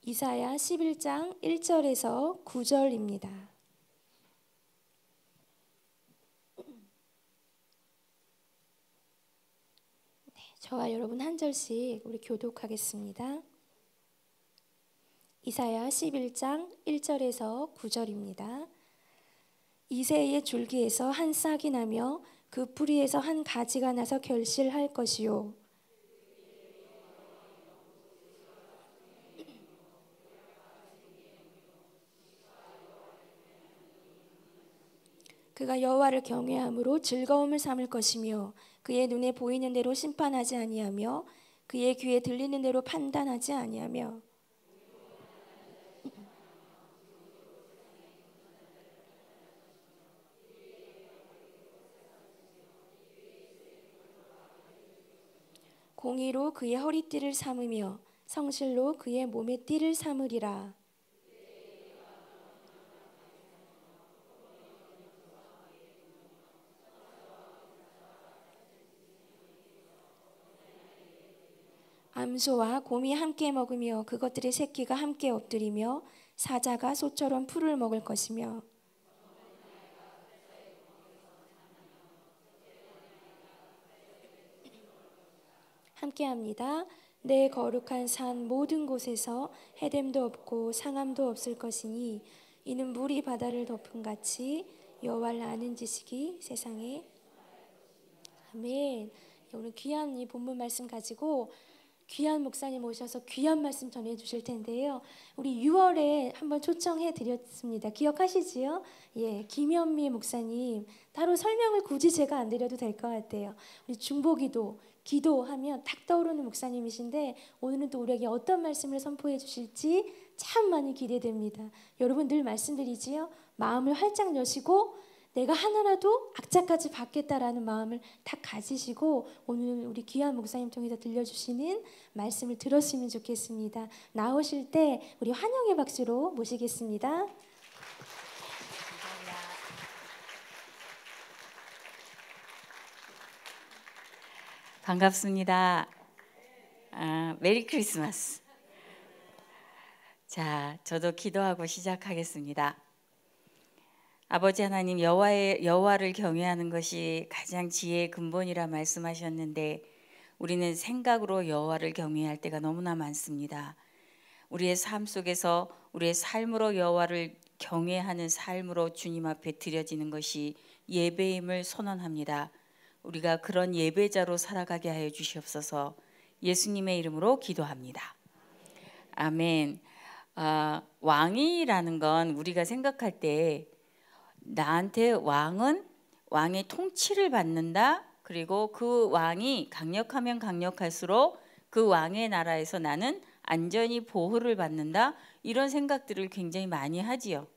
이사야 11장 1절에서 9절입니다. 저와 여러분 한 절씩 우리 교독하겠습니다. 이사야 11장 1절에서 9절입니다. 이새의 줄기에서 한 싹이 나며 그 뿌리에서 한 가지가 나서 결실할 것이요 그가 여호와를 경외함으로 즐거움을 삼을 것이며 그의 눈에 보이는 대로 심판하지 아니하며 그의 귀에 들리는 대로 판단하지 아니하며 공의로 그의 허리띠를 삼으며 성실로 그의 몸의 띠를 삼으리라. 암소와 곰이 함께 먹으며 그것들의 새끼가 함께 엎드리며 사자가 소처럼 풀을 먹을 것이며 함께합니다. 내 거룩한 산 모든 곳에서 해됨도 없고 상함도 없을 것이니 이는 물이 바다를 덮은 같이 여호와를 아는 지식이 세상에. 아멘. 오늘 귀한 이 본문 말씀 가지고 귀한 목사님 오셔서 귀한 말씀 전해 주실 텐데요. 우리 6월에 한번 초청해 드렸습니다. 기억하시지요? 예, 김현미 목사님. 따로 설명을 굳이 제가 안 드려도 될 것 같아요. 우리 중보기도, 기도하면 탁 떠오르는 목사님이신데 오늘은 또 우리에게 어떤 말씀을 선포해 주실지 참 많이 기대됩니다. 여러분 늘 말씀드리지요. 마음을 활짝 여시고 내가 하나라도 악자까지 받겠다라는 마음을 다 가지시고 오늘 우리 귀한 목사님 통해서 들려주시는 말씀을 들었으면 좋겠습니다. 나오실 때 우리 환영의 박수로 모시겠습니다. 반갑습니다. 메리 크리스마스. 자, 저도 기도하고 시작하겠습니다. 아버지 하나님, 여호와를 경외하는 것이 가장 지혜의 근본이라 말씀하셨는데 우리는 생각으로 여호와를 경외할 때가 너무나 많습니다. 우리의 삶 속에서 우리의 삶으로 여호와를 경외하는 삶으로 주님 앞에 드려지는 것이 예배임을 선언합니다. 우리가 그런 예배자로 살아가게 하여 주시옵소서. 예수님의 이름으로 기도합니다. 아멘. 왕이라는 건 우리가 생각할 때 나한테 왕의 통치를 받는다. 그리고 그 왕이 강력하면 강력할수록 그 왕의 나라에서 나는 안전히 보호를 받는다. 이런 생각들을 굉장히 많이 하지요.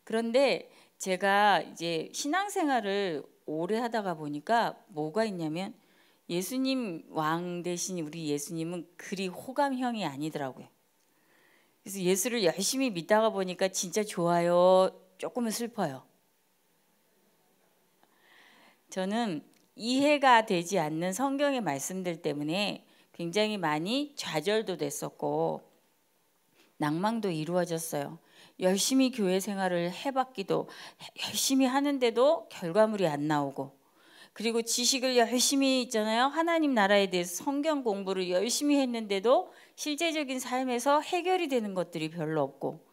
그런데 제가 이제 신앙생활을 오래 하다가 보니까 뭐가 있냐면 예수님 왕 대신 우리 예수님은 그리 호감형이 아니더라고요. 그래서 예수를 열심히 믿다가 보니까 진짜 좋아요. 조금은 슬퍼요. 저는 이해가 되지 않는 성경의 말씀들 때문에 굉장히 많이 좌절도 됐었고 낭망도 이루어졌어요. 열심히 교회 생활을 해봤기도 열심히 하는데도 결과물이 안 나오고, 그리고 지식을 열심히 있잖아요. 하나님 나라에 대해서 성경 공부를 열심히 했는데도 실제적인 삶에서 해결이 되는 것들이 별로 없고,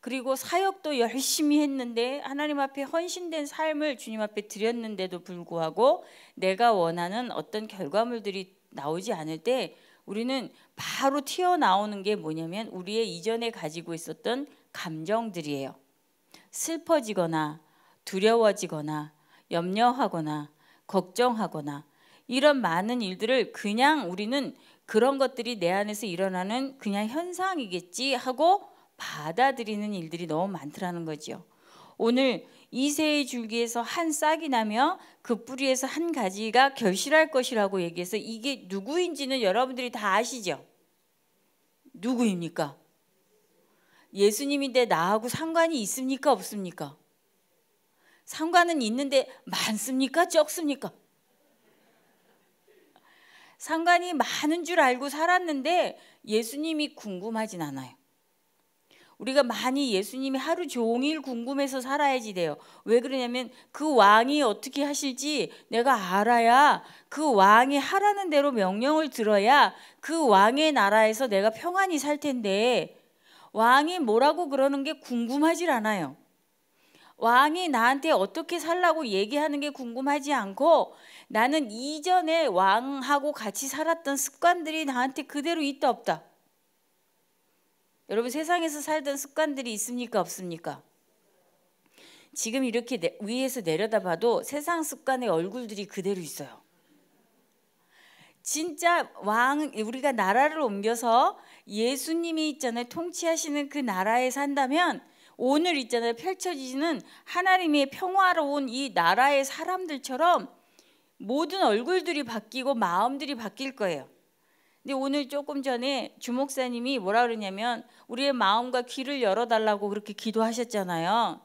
그리고 사역도 열심히 했는데 하나님 앞에 헌신된 삶을 주님 앞에 드렸는데도 불구하고 내가 원하는 어떤 결과물들이 나오지 않을 때 우리는 바로 튀어나오는 게 뭐냐면 우리의 이전에 가지고 있었던 감정들이에요. 슬퍼지거나 두려워지거나 염려하거나 걱정하거나 이런 많은 일들을 그냥 우리는 그런 것들이 내 안에서 일어나는 그냥 현상이겠지 하고 받아들이는 일들이 너무 많더라는 거죠. 오늘 이새의 줄기에서 한 싹이 나며 그 뿌리에서 한 가지가 결실할 것이라고 얘기해서 이게 누구인지는 여러분들이 다 아시죠? 누구입니까? 예수님인데 나하고 상관이 있습니까? 없습니까? 상관은 있는데 많습니까? 적습니까? 상관이 많은 줄 알고 살았는데 예수님이 궁금하진 않아요. 우리가 많이 예수님이 하루 종일 궁금해서 살아야지 돼요. 왜 그러냐면 그 왕이 어떻게 하실지 내가 알아야, 그 왕이 하라는 대로 명령을 들어야 그 왕의 나라에서 내가 평안히 살 텐데, 왕이 뭐라고 그러는 게 궁금하질 않아요. 왕이 나한테 어떻게 살라고 얘기하는 게 궁금하지 않고, 나는 이전에 왕하고 같이 살았던 습관들이 나한테 그대로 있다 없다. 여러분, 세상에서 살던 습관들이 있습니까 없습니까? 지금 이렇게 위에서 내려다봐도 세상 습관의 얼굴들이 그대로 있어요. 진짜 우리가 나라를 옮겨서 예수님이 있잖아요, 통치하시는 그 나라에 산다면 오늘 있잖아요, 펼쳐지는 하나님의 평화로운 이 나라의 사람들처럼 모든 얼굴들이 바뀌고 마음들이 바뀔 거예요. 근데 오늘 조금 전에 주목사님이 뭐라 그러냐면 우리의 마음과 귀를 열어달라고 그렇게 기도하셨잖아요.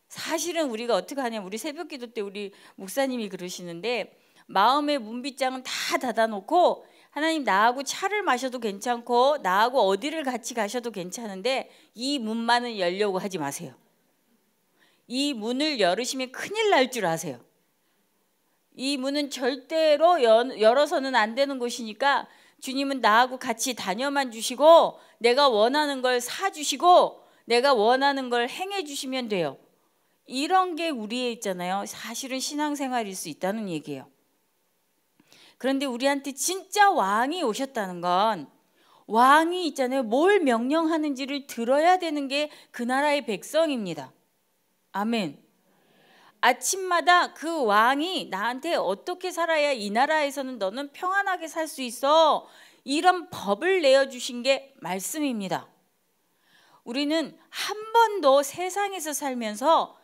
사실은 우리가 어떻게 하냐면, 우리 새벽기도 때 우리 목사님이 그러시는데, 마음의 문빗장은 다 닫아놓고 하나님, 나하고 차를 마셔도 괜찮고 나하고 어디를 같이 가셔도 괜찮은데 이 문만은 열려고 하지 마세요. 이 문을 열으시면 큰일 날 줄 아세요. 이 문은 절대로 열어서는 안 되는 곳이니까 주님은 나하고 같이 다녀만 주시고 내가 원하는 걸 사주시고 내가 원하는 걸 행해 주시면 돼요. 이런 게 우리에 있잖아요. 사실은 신앙생활일 수 있다는 얘기예요. 그런데 우리한테 진짜 왕이 오셨다는 건, 왕이 있잖아요, 뭘 명령하는지를 들어야 되는 게 그 나라의 백성입니다. 아멘. 아침마다 그 왕이 나한테 어떻게 살아야 이 나라에서는 너는 평안하게 살 수 있어, 이런 법을 내어주신 게 말씀입니다. 우리는 한 번도 세상에서 살면서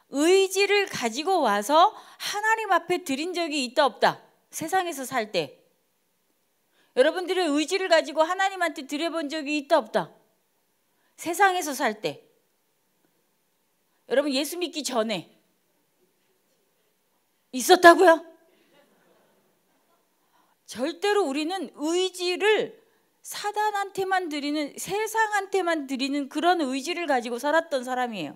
의지를 가지고 와서 하나님 앞에 드린 적이 있다 없다? 세상에서 살 때 여러분들의 의지를 가지고 하나님한테 드려본 적이 있다 없다? 세상에서 살 때. 여러분, 예수 믿기 전에 있었다고요? 절대로 우리는 의지를 사단한테만 드리는, 세상한테만 드리는 그런 의지를 가지고 살았던 사람이에요.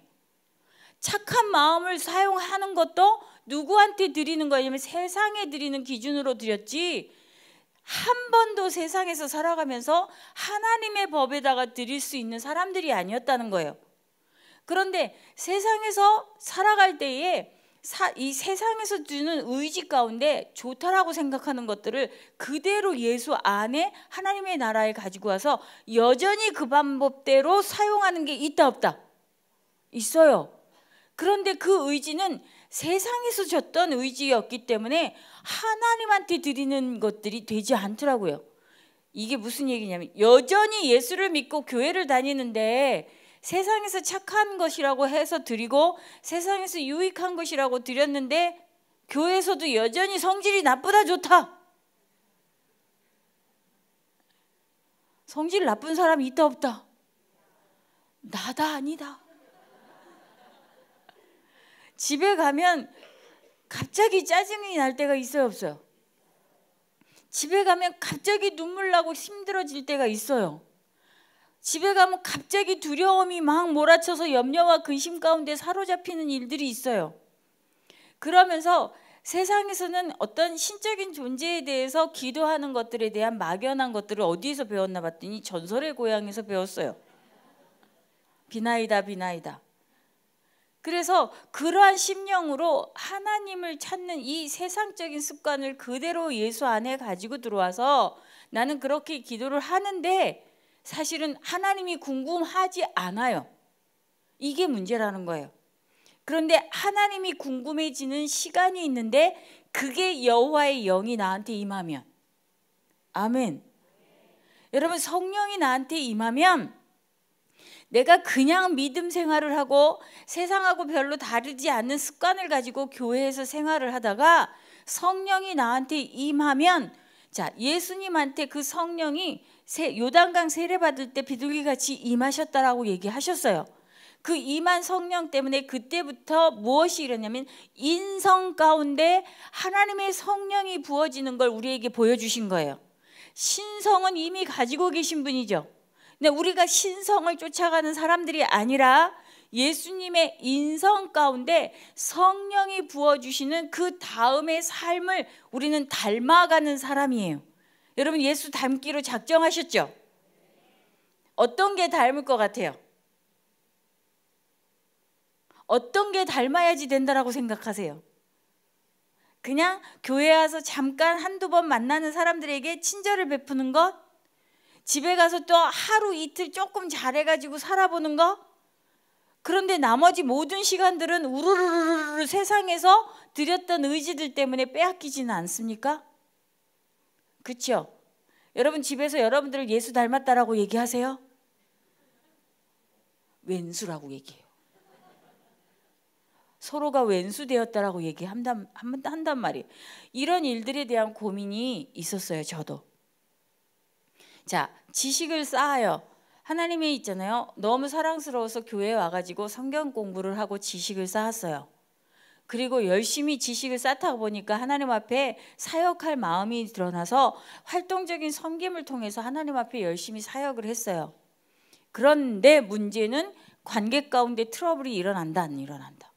착한 마음을 사용하는 것도 누구한테 드리는 거냐면 세상에 드리는 기준으로 드렸지, 한 번도 세상에서 살아가면서 하나님의 법에다가 드릴 수 있는 사람들이 아니었다는 거예요. 그런데 세상에서 살아갈 때에 이 세상에서 주는 의지 가운데 좋다라고 생각하는 것들을 그대로 예수 안에 하나님의 나라에 가지고 와서 여전히 그 방법대로 사용하는 게 있다 없다? 있어요. 그런데 그 의지는 세상에서 줬던 의지였기 때문에 하나님한테 드리는 것들이 되지 않더라고요. 이게 무슨 얘기냐면, 여전히 예수를 믿고 교회를 다니는데 세상에서 착한 것이라고 해서 드리고 세상에서 유익한 것이라고 드렸는데 교회에서도 여전히 성질이 나쁘다 좋다? 성질 나쁜 사람이 있다 없다? 나다 아니다. 집에 가면 갑자기 짜증이 날 때가 있어요 없어요? 집에 가면 갑자기 눈물 나고 힘들어질 때가 있어요. 집에 가면 갑자기 두려움이 막 몰아쳐서 염려와 근심 가운데 사로잡히는 일들이 있어요. 그러면서 세상에서는 어떤 신적인 존재에 대해서 기도하는 것들에 대한 막연한 것들을 어디에서 배웠나 봤더니 전설의 고향에서 배웠어요. 비나이다 비나이다. 그래서 그러한 심령으로 하나님을 찾는 이 세상적인 습관을 그대로 예수 안에 가지고 들어와서 나는 그렇게 기도를 하는데 사실은 하나님이 궁금하지 않아요. 이게 문제라는 거예요. 그런데 하나님이 궁금해지는 시간이 있는데 그게 여호와의 영이 나한테 임하면, 아멘. 여러분, 성령이 나한테 임하면 내가 그냥 믿음 생활을 하고 세상하고 별로 다르지 않는 습관을 가지고 교회에서 생활을 하다가 성령이 나한테 임하면, 자, 예수님한테 그 성령이 요단강 세례받을 때 비둘기같이 임하셨다라고 얘기하셨어요. 그 임한 성령 때문에 그때부터 무엇이 일어나냐면 인성 가운데 하나님의 성령이 부어지는 걸 우리에게 보여주신 거예요. 신성은 이미 가지고 계신 분이죠. 근데 우리가 신성을 쫓아가는 사람들이 아니라 예수님의 인성 가운데 성령이 부어주시는 그 다음의 삶을 우리는 닮아가는 사람이에요. 여러분, 예수 닮기로 작정하셨죠? 어떤 게 닮을 것 같아요? 어떤 게 닮아야지 된다라고 생각하세요? 그냥 교회 와서 잠깐 한두 번 만나는 사람들에게 친절을 베푸는 것? 집에 가서 또 하루 이틀 조금 잘해가지고 살아보는 것? 그런데 나머지 모든 시간들은 우르르르르 세상에서 드렸던 의지들 때문에 빼앗기지는 않습니까? 그렇죠? 여러분, 집에서 여러분들을 예수 닮았다라고 얘기하세요? 왼수라고 얘기해요. 서로가 왼수 되었다라고 얘기한단 말이에요. 이런 일들에 대한 고민이 있었어요, 저도. 자, 지식을 쌓아요. 하나님이 있잖아요. 너무 사랑스러워서 교회에 와가지고 성경 공부를 하고 지식을 쌓았어요. 그리고 열심히 지식을 쌓다 보니까 하나님 앞에 사역할 마음이 드러나서 활동적인 섬김을 통해서 하나님 앞에 열심히 사역을 했어요. 그런데 문제는 관계 가운데 트러블이 일어난다, 안 일어난다.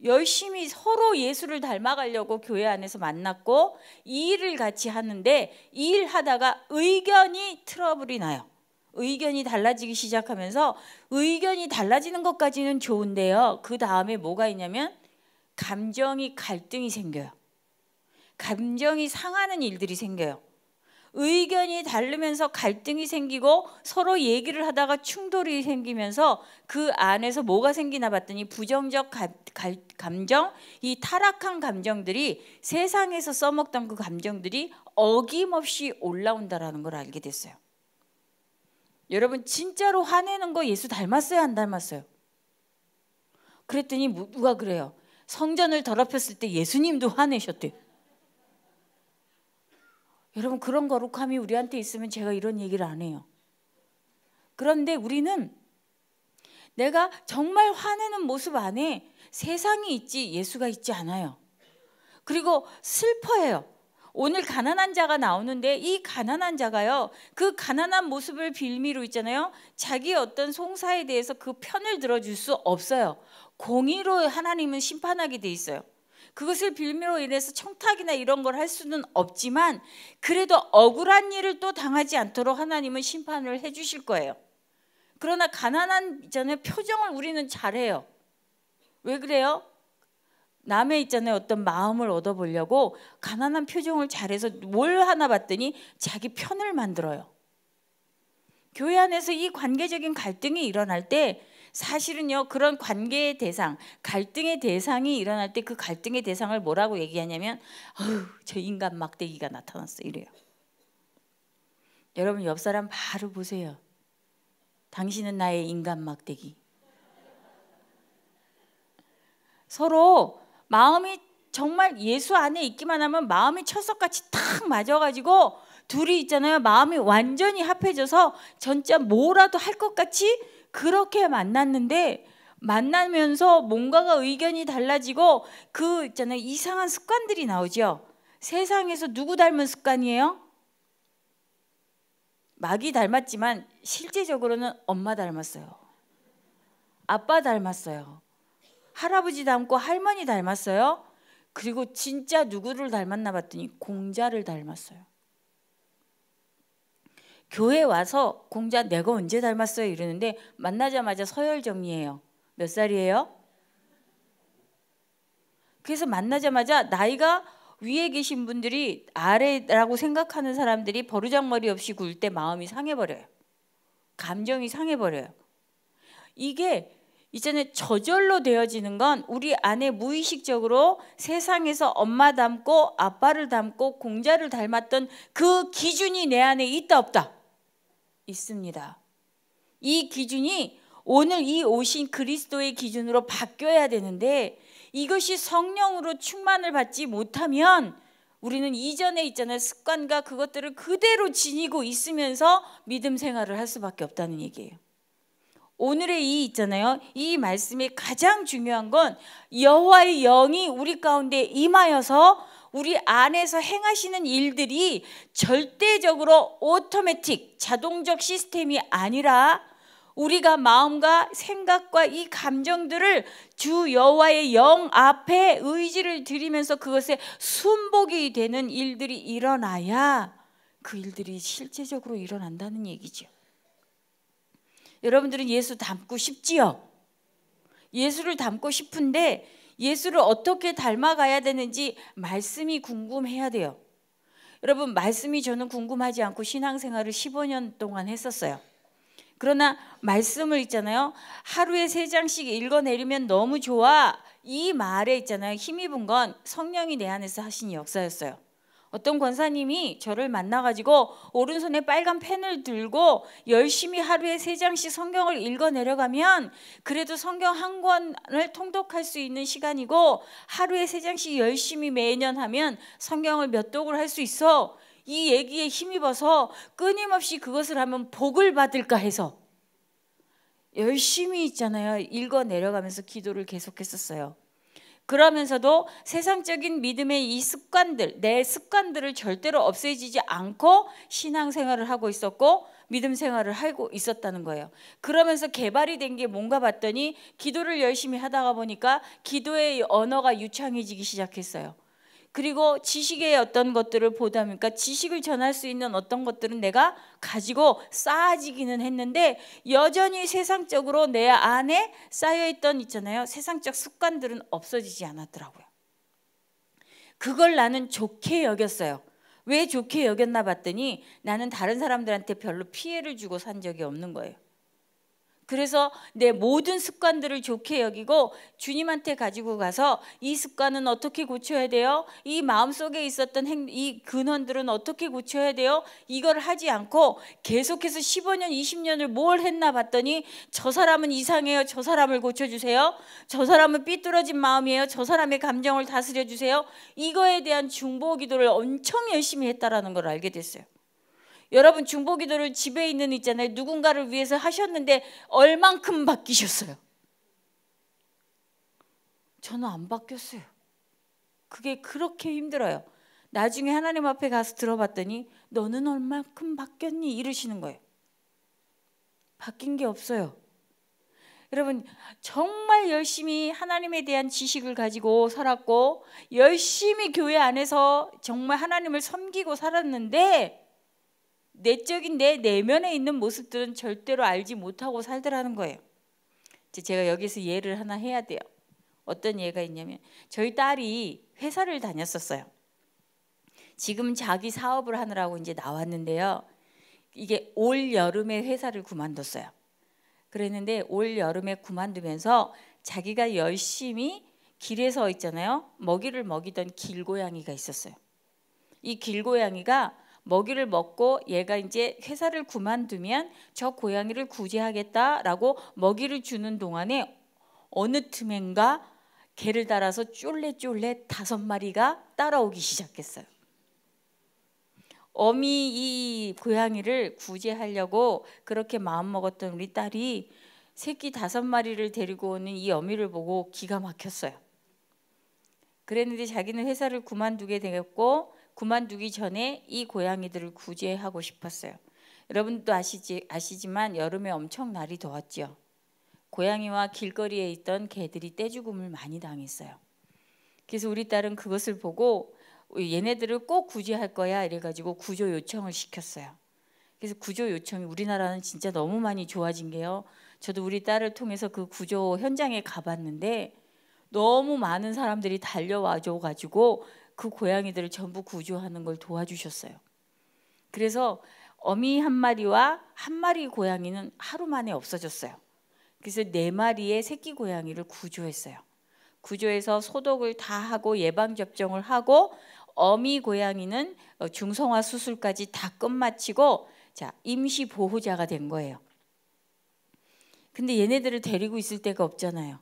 열심히 서로 예수를 닮아가려고 교회 안에서 만났고 이 일을 같이 하는데 이 일 하다가 의견이 트러블이 나요. 의견이 달라지기 시작하면서 의견이 달라지는 것까지는 좋은데요. 그 다음에 뭐가 있냐면 감정이 갈등이 생겨요. 감정이 상하는 일들이 생겨요. 의견이 다르면서 갈등이 생기고 서로 얘기를 하다가 충돌이 생기면서 그 안에서 뭐가 생기나 봤더니 부정적 감정, 이 타락한 감정들이 세상에서 써먹던 그 감정들이 어김없이 올라온다라는 걸 알게 됐어요. 여러분, 진짜로 화내는 거 예수 닮았어요, 안 닮았어요? 그랬더니 누가 그래요? 성전을 더럽혔을 때 예수님도 화내셨대요. 여러분, 그런 거룩함이 우리한테 있으면 제가 이런 얘기를 안 해요. 그런데 우리는 내가 정말 화내는 모습 안에 세상이 있지 예수가 있지 않아요. 그리고 슬퍼해요. 오늘 가난한 자가 나오는데 이 가난한 자가요, 그 가난한 모습을 빌미로 있잖아요. 자기 어떤 송사에 대해서 그 편을 들어줄 수 없어요. 공의로 하나님은 심판하게 돼 있어요. 그것을 빌미로 인해서 청탁이나 이런 걸 할 수는 없지만 그래도 억울한 일을 또 당하지 않도록 하나님은 심판을 해 주실 거예요. 그러나 가난한 있잖아요, 표정을 우리는 잘해요. 왜 그래요? 남의 있잖아요, 어떤 마음을 얻어보려고 가난한 표정을 잘해서 뭘 하나 봤더니 자기 편을 만들어요. 교회 안에서 이 관계적인 갈등이 일어날 때 사실은요, 그런 관계의 대상, 갈등의 대상이 일어날 때 그 갈등의 대상을 뭐라고 얘기하냐면 저 인간 막대기가 나타났어 이래요. 여러분, 옆 사람 바로 보세요. 당신은 나의 인간 막대기. 서로 마음이 정말 예수 안에 있기만 하면 마음이 철석같이 탁 맞아가지고 둘이 있잖아요, 마음이 완전히 합해져서 진짜 뭐라도 할 것 같이 그렇게 만났는데 만나면서 뭔가가 의견이 달라지고 그 있잖아요, 이상한 습관들이 나오죠. 세상에서 누구 닮은 습관이에요? 마귀 닮았지만 실제적으로는 엄마 닮았어요. 아빠 닮았어요. 할아버지 닮고 할머니 닮았어요. 그리고 진짜 누구를 닮았나 봤더니 공자를 닮았어요. 교회 와서 공자 내가 언제 닮았어요 이러는데 만나자마자 서열 정리해요. 몇 살이에요? 그래서 만나자마자 나이가 위에 계신 분들이 아래라고 생각하는 사람들이 버르장머리 없이 굴 때 마음이 상해버려요. 감정이 상해버려요. 이게 이제는 저절로 되어지는 건 우리 안에 무의식적으로 세상에서 엄마 닮고 아빠를 닮고 공자를 닮았던 그 기준이 내 안에 있다 없다? 있습니다. 이 기준이 오늘 이 오신 그리스도의 기준으로 바뀌어야 되는데 이것이 성령으로 충만을 받지 못하면 우리는 이전에 있잖아요, 습관과 그것들을 그대로 지니고 있으면서 믿음 생활을 할 수밖에 없다는 얘기예요. 오늘의 이 있잖아요, 이 말씀의 가장 중요한 건 여호와의 영이 우리 가운데 임하여서 우리 안에서 행하시는 일들이 절대적으로 오토매틱, 자동적 시스템이 아니라 우리가 마음과 생각과 이 감정들을 주 여호와의 영 앞에 의지를 드리면서 그것에 순복이 되는 일들이 일어나야 그 일들이 실제적으로 일어난다는 얘기죠. 여러분들은 예수 닮고 싶지요? 예수를 닮고 싶은데 예수를 어떻게 닮아가야 되는지 말씀이 궁금해야 돼요. 여러분, 말씀이 저는 궁금하지 않고 신앙생활을 15년 동안 했었어요. 그러나 말씀을 있잖아요, 하루에 3장씩 읽어내리면 너무 좋아, 이 말에 있잖아요, 힘입은 건 성령이 내 안에서 하신 역사였어요. 어떤 권사님이 저를 만나가지고 오른손에 빨간 펜을 들고 열심히 하루에 3장씩 성경을 읽어내려가면 그래도 성경 한 권을 통독할 수 있는 시간이고, 하루에 3장씩 열심히 매년 하면 성경을 몇 독을 할 수 있어, 이 얘기에 힘입어서 끊임없이 그것을 하면 복을 받을까 해서 열심히 있잖아요, 읽어내려가면서 기도를 계속했었어요. 그러면서도 세상적인 믿음의 이 습관들, 내 습관들을 절대로 없애지지 않고 신앙생활을 하고 있었고 믿음 생활을 하고 있었다는 거예요. 그러면서 개발이 된 게 뭔가 봤더니 기도를 열심히 하다가 보니까 기도의 언어가 유창해지기 시작했어요. 그리고 지식의 어떤 것들을 보다 보니까 지식을 전할 수 있는 어떤 것들은 내가 가지고 쌓아지기는 했는데 여전히 세상적으로 내 안에 쌓여있던 있잖아요, 세상적 습관들은 없어지지 않았더라고요. 그걸 나는 좋게 여겼어요. 왜 좋게 여겼나 봤더니 나는 다른 사람들한테 별로 피해를 주고 산 적이 없는 거예요. 그래서 내 모든 습관들을 좋게 여기고 주님한테 가지고 가서 이 습관은 어떻게 고쳐야 돼요? 이 마음속에 있었던 이 근원들은 어떻게 고쳐야 돼요? 이걸 하지 않고 계속해서 15년, 20년을 뭘 했나 봤더니 저 사람은 이상해요, 저 사람을 고쳐주세요. 저 사람은 삐뚤어진 마음이에요, 저 사람의 감정을 다스려주세요. 이거에 대한 중보기도를 엄청 열심히 했다라는 걸 알게 됐어요. 여러분, 중보기도를 집에 있는 있잖아요, 누군가를 위해서 하셨는데 얼만큼 바뀌셨어요? 저는 안 바뀌었어요. 그게 그렇게 힘들어요. 나중에 하나님 앞에 가서 들어봤더니 너는 얼만큼 바뀌었니? 이러시는 거예요. 바뀐 게 없어요. 여러분, 정말 열심히 하나님에 대한 지식을 가지고 살았고 열심히 교회 안에서 정말 하나님을 섬기고 살았는데 내적인 내 내면에 있는 모습들은 절대로 알지 못하고 살더라는 거예요. 제가 여기서 예를 하나 해야 돼요. 어떤 예가 있냐면 저희 딸이 회사를 다녔었어요. 지금 자기 사업을 하느라고 이제 나왔는데요, 이게 올 여름에 회사를 그만뒀어요. 그랬는데 올 여름에 그만두면서 자기가 열심히 길에서 있잖아요, 먹이를 먹이던 길고양이가 있었어요. 이 길고양이가 먹이를 먹고 얘가 이제 회사를 그만두면 저 고양이를 구제하겠다라고 먹이를 주는 동안에 어느 틈엔가 개를 따라서 쫄래쫄래 5마리가 따라오기 시작했어요. 어미 이 고양이를 구제하려고 그렇게 마음먹었던 우리 딸이 새끼 5마리를 데리고 오는 이 어미를 보고 기가 막혔어요. 그랬는데 자기는 회사를 그만두게 되었고 그만두기 전에 이 고양이들을 구제하고 싶었어요. 여러분도 아시지만 여름에 엄청 날이 더웠죠. 고양이와 길거리에 있던 개들이 떼죽음을 많이 당했어요. 그래서 우리 딸은 그것을 보고 얘네들을 꼭 구제할 거야 이래가지고 구조 요청을 시켰어요. 그래서 구조 요청이, 우리나라는 진짜 너무 많이 좋아진 게요, 저도 우리 딸을 통해서 그 구조 현장에 가봤는데 너무 많은 사람들이 달려와줘 가지고 그 고양이들을 전부 구조하는 걸 도와주셨어요. 그래서 어미 1마리와 1마리 고양이는 하루 만에 없어졌어요. 그래서 4마리의 새끼 고양이를 구조했어요. 구조해서 소독을 다 하고 예방접종을 하고 어미 고양이는 중성화 수술까지 다 끝마치고 자, 임시 보호자가 된 거예요. 근데 얘네들을 데리고 있을 데가 없잖아요.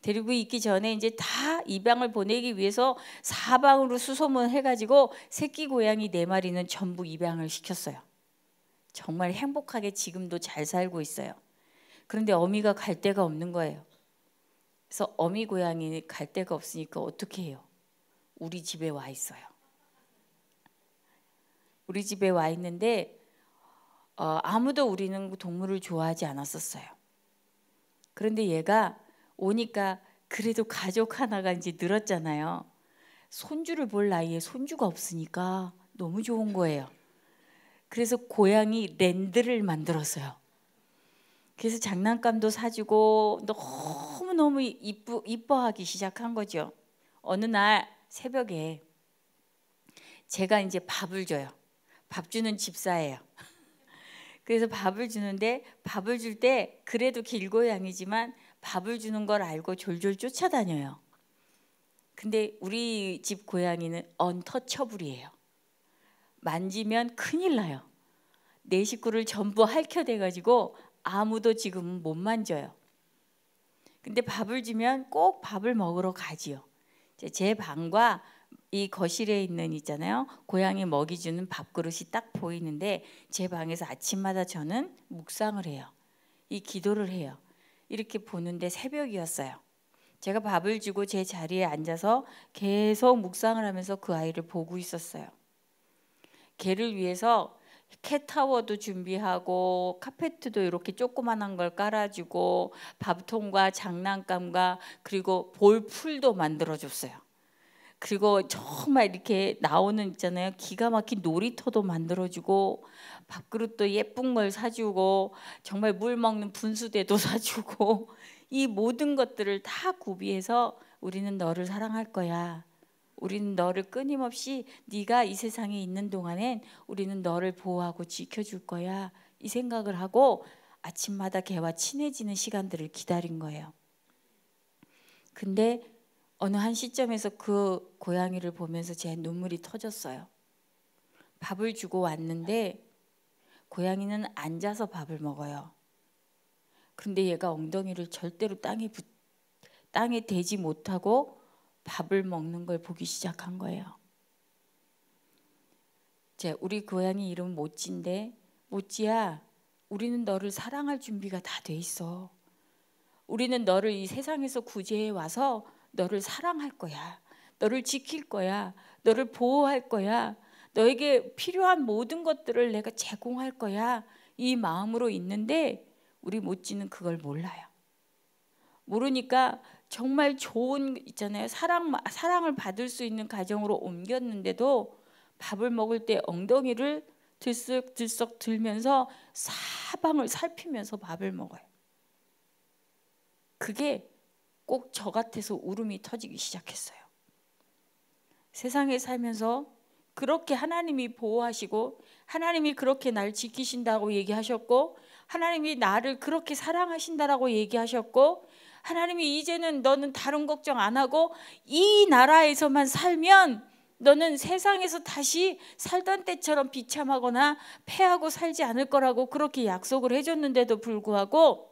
데리고 있기 전에 이제 다 입양을 보내기 위해서 사방으로 수소문 해가지고 새끼 고양이 4마리는 전부 입양을 시켰어요. 정말 행복하게 지금도 잘 살고 있어요. 그런데 어미가 갈 데가 없는 거예요. 그래서 어미 고양이 갈 데가 없으니까 어떻게 해요? 우리 집에 와 있어요. 우리 집에 와 있는데 아무도 우리는 동물을 좋아하지 않았었어요. 그런데 얘가 오니까 그래도 가족 하나가 이제 늘었잖아요. 손주를 볼 나이에 손주가 없으니까 너무 좋은 거예요. 그래서 고양이 랜드를 만들었어요. 그래서 장난감도 사주고 너무너무 이뻐하기 시작한 거죠. 어느 날 새벽에 제가 이제 밥을 줘요. 밥 주는 집사예요. 그래서 밥을 주는데 밥을 줄 때 그래도 길고양이지만 밥을 주는 걸 알고 졸졸 쫓아다녀요. 근데 우리 집 고양이는 언터처블이에요. 만지면 큰일 나요. 내 식구를 전부 핥혀대가지고 아무도 지금 못 만져요. 근데 밥을 주면 꼭 밥을 먹으러 가지요. 제 방과 이 거실에 있잖아요. 고양이 먹이 주는 밥그릇이 딱 보이는데 제 방에서 아침마다 저는 묵상을 해요. 이 기도를 해요. 이렇게 보는데 새벽이었어요. 제가 밥을 주고 제 자리에 앉아서 계속 묵상을 하면서 그 아이를 보고 있었어요. 걔를 위해서 캣타워도 준비하고 카페트도 이렇게 조그만한 걸 깔아주고 밥통과 장난감과 그리고 볼풀도 만들어줬어요. 그리고 정말 이렇게 나오는 있잖아요. 기가 막힌 놀이터도 만들어주고 밥그릇도 예쁜 걸 사주고 정말 물 먹는 분수대도 사주고 이 모든 것들을 다 구비해서 우리는 너를 사랑할 거야. 우리는 너를 끊임없이 네가 이 세상에 있는 동안엔 우리는 너를 보호하고 지켜줄 거야. 이 생각을 하고 아침마다 걔와 친해지는 시간들을 기다린 거예요. 근데 어느 한 시점에서 그 고양이를 보면서 제 눈물이 터졌어요. 밥을 주고 왔는데 고양이는 앉아서 밥을 먹어요. 그런데 얘가 엉덩이를 절대로 땅에 대지 못하고 밥을 먹는 걸 보기 시작한 거예요. 우리 고양이 이름은 모찌인데 모찌야, 우리는 너를 사랑할 준비가 다 돼 있어. 우리는 너를 이 세상에서 구제해 와서 너를 사랑할 거야. 너를 지킬 거야. 너를 보호할 거야. 너에게 필요한 모든 것들을 내가 제공할 거야. 이 마음으로 있는데 우리 모찌는 그걸 몰라요. 모르니까 정말 좋은 있잖아요. 사랑을 받을 수 있는 가정으로 옮겼는데도 밥을 먹을 때 엉덩이를 들썩들썩 들면서 사방을 살피면서 밥을 먹어요. 그게 꼭 저 같아서 울음이 터지기 시작했어요. 세상에 살면서 그렇게 하나님이 보호하시고 하나님이 그렇게 날 지키신다고 얘기하셨고 하나님이 나를 그렇게 사랑하신다라고 얘기하셨고 하나님이 이제는 너는 다른 걱정 안 하고 이 나라에서만 살면 너는 세상에서 다시 살던 때처럼 비참하거나 패하고 살지 않을 거라고 그렇게 약속을 해줬는데도 불구하고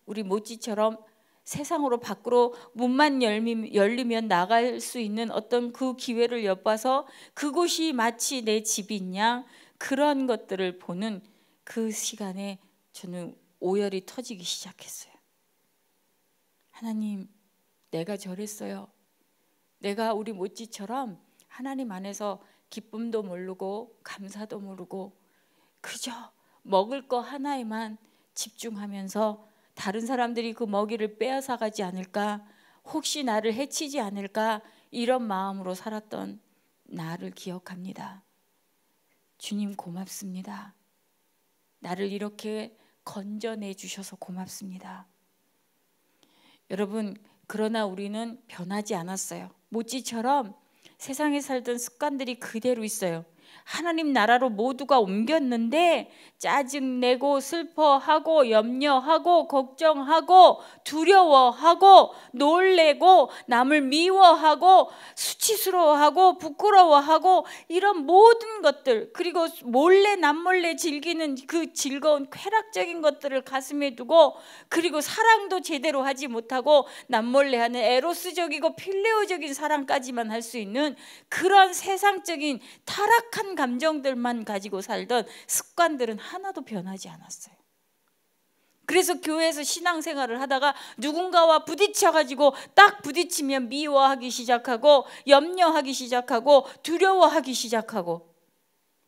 우리 모찌처럼 세상으로 밖으로 문만 열리면 나갈 수 있는 어떤 그 기회를 엿봐서 그곳이 마치 내 집인 양 그런 것들을 보는 그 시간에 저는 오열이 터지기 시작했어요. 하나님, 내가 저랬어요. 내가 우리 모찌처럼 하나님 안에서 기쁨도 모르고 감사도 모르고 그저 먹을 거 하나에만 집중하면서 다른 사람들이 그 먹이를 빼앗아가지 않을까, 혹시 나를 해치지 않을까 이런 마음으로 살았던 나를 기억합니다. 주님 고맙습니다. 나를 이렇게 건져내 주셔서 고맙습니다. 여러분, 그러나 우리는 변하지 않았어요. 모찌처럼 세상에 살던 습관들이 그대로 있어요. 하나님 나라로 모두가 옮겼는데 짜증내고 슬퍼하고 염려하고 걱정하고 두려워하고 놀래고 남을 미워하고 수치스러워하고 부끄러워하고 이런 모든 것들, 그리고 몰래 남몰래 즐기는 그 즐거운 쾌락적인 것들을 가슴에 두고, 그리고 사랑도 제대로 하지 못하고 남몰래 하는 에로스적이고 필레오적인 사랑까지만 할 수 있는 그런 세상적인 타락한 감정들만 가지고 살던 습관들은 하나도 변하지 않았어요. 그래서 교회에서 신앙생활을 하다가 누군가와 부딪혀가지고 딱 부딪히면 미워하기 시작하고 염려하기 시작하고 두려워하기 시작하고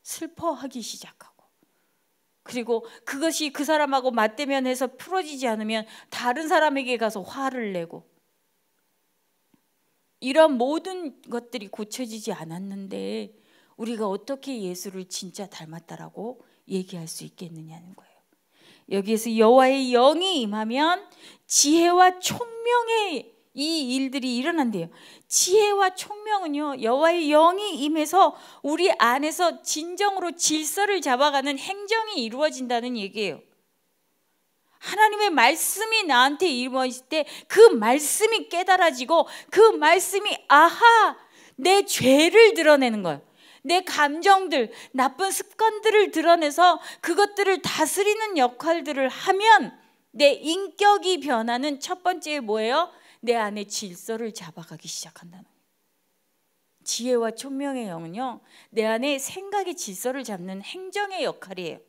슬퍼하기 시작하고, 그리고 그것이 그 사람하고 맞대면해서 풀어지지 않으면 다른 사람에게 가서 화를 내고, 이런 모든 것들이 고쳐지지 않았는데 우리가 어떻게 예수를 진짜 닮았다라고 얘기할 수 있겠느냐는 거예요. 여기에서 여호와의 영이 임하면 지혜와 총명의 이 일들이 일어난대요. 지혜와 총명은요, 여호와의 영이 임해서 우리 안에서 진정으로 질서를 잡아가는 행정이 이루어진다는 얘기예요. 하나님의 말씀이 나한테 이루어질 때 그 말씀이 깨달아지고 그 말씀이 아하, 내 죄를 드러내는 거예요. 내 감정들, 나쁜 습관들을 드러내서 그것들을 다스리는 역할들을 하면 내 인격이 변하는 첫 번째 뭐예요? 내 안에 질서를 잡아가기 시작한다는 거예요. 지혜와 총명의 영은요, 내 안에 생각의 질서를 잡는 행정의 역할이에요.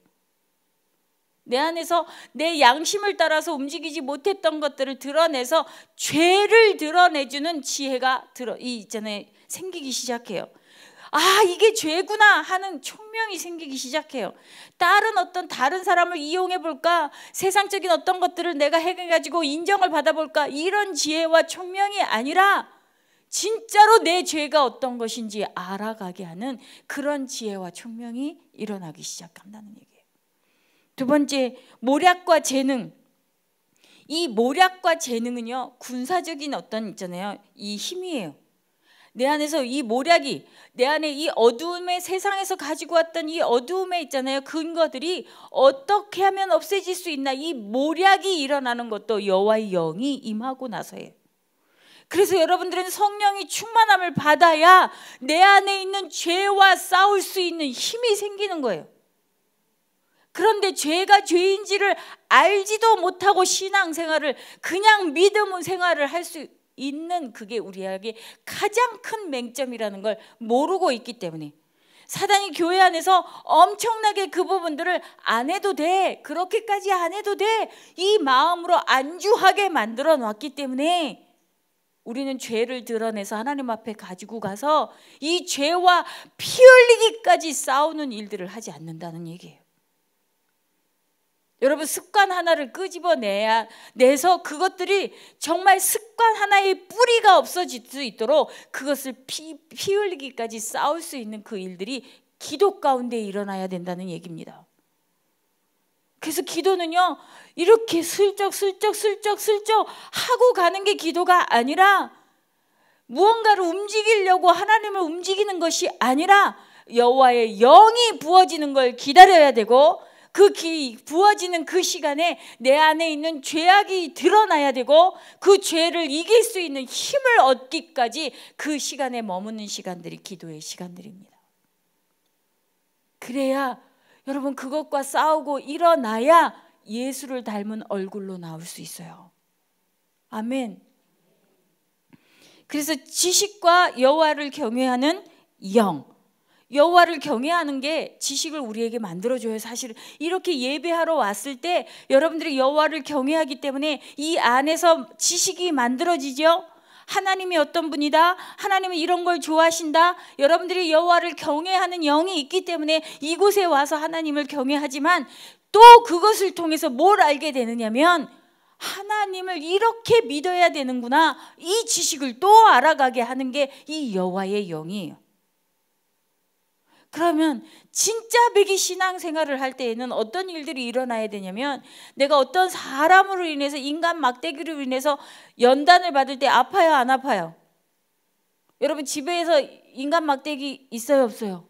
내 안에서 내 양심을 따라서 움직이지 못했던 것들을 드러내서 죄를 드러내주는 지혜가 생기기 시작해요. 아, 이게 죄구나 하는 총명이 생기기 시작해요. 다른 사람을 이용해 볼까, 세상적인 어떤 것들을 내가 해가지고 인정을 받아볼까, 이런 지혜와 총명이 아니라 진짜로 내 죄가 어떤 것인지 알아가게 하는 그런 지혜와 총명이 일어나기 시작한다는 얘기예요. 두 번째, 모략과 재능. 이 모략과 재능은요, 군사적인 이 힘이에요. 내 안에서 이 모략이, 내 안에 이 어두움의 세상에서 가지고 왔던 이 어두움에 근거들이 어떻게 하면 없애질 수 있나, 이 모략이 일어나는 것도 여호와의 영이 임하고 나서예요. 그래서 여러분들은 성령이 충만함을 받아야 내 안에 있는 죄와 싸울 수 있는 힘이 생기는 거예요. 그런데 죄가 죄인지를 알지도 못하고 신앙생활을 그냥 믿음 생활을 할 수 있는, 그게 우리에게 가장 큰 맹점이라는 걸 모르고 있기 때문에 사단이 교회 안에서 엄청나게 그 부분들을 안 해도 돼, 그렇게까지 안 해도 돼, 이 마음으로 안주하게 만들어 놨기 때문에 우리는 죄를 드러내서 하나님 앞에 가지고 가서 이 죄와 피 흘리기까지 싸우는 일들을 하지 않는다는 얘기예요. 여러분, 습관 하나를 끄집어내서 그것들이 정말 습관 하나의 뿌리가 없어질 수 있도록 그것을 피 흘리기까지 싸울 수 있는 그 일들이 기도 가운데 일어나야 된다는 얘기입니다. 그래서 기도는요, 이렇게 슬쩍 하고 가는 게 기도가 아니라, 무언가를 움직이려고 하나님을 움직이는 것이 아니라 여호와의 영이 부어지는 걸 기다려야 되고, 그 부어지는 그 시간에 내 안에 있는 죄악이 드러나야 되고, 그 죄를 이길 수 있는 힘을 얻기까지 그 시간에 머무는 시간들이 기도의 시간들입니다. 그래야 여러분, 그것과 싸우고 일어나야 예수를 닮은 얼굴로 나올 수 있어요. 아멘. 그래서 지식과 여호와를 경외하는 영, 여호와를 경외하는 게 지식을 우리에게 만들어줘요. 사실 이렇게 예배하러 왔을 때 여러분들이 여호와를 경외하기 때문에 이 안에서 지식이 만들어지죠. 하나님이 어떤 분이다, 하나님은 이런 걸 좋아하신다, 여러분들이 여호와를 경외하는 영이 있기 때문에 이곳에 와서 하나님을 경외하지만, 또 그것을 통해서 뭘 알게 되느냐면 하나님을 이렇게 믿어야 되는구나, 이 지식을 또 알아가게 하는 게 이 여호와의 영이에요. 그러면 진짜 백이 신앙생활을 할 때에는 어떤 일들이 일어나야 되냐면, 내가 어떤 사람으로 인해서, 인간 막대기로 인해서 연단을 받을 때 아파요, 안 아파요? 여러분, 집에서 인간 막대기 있어요, 없어요?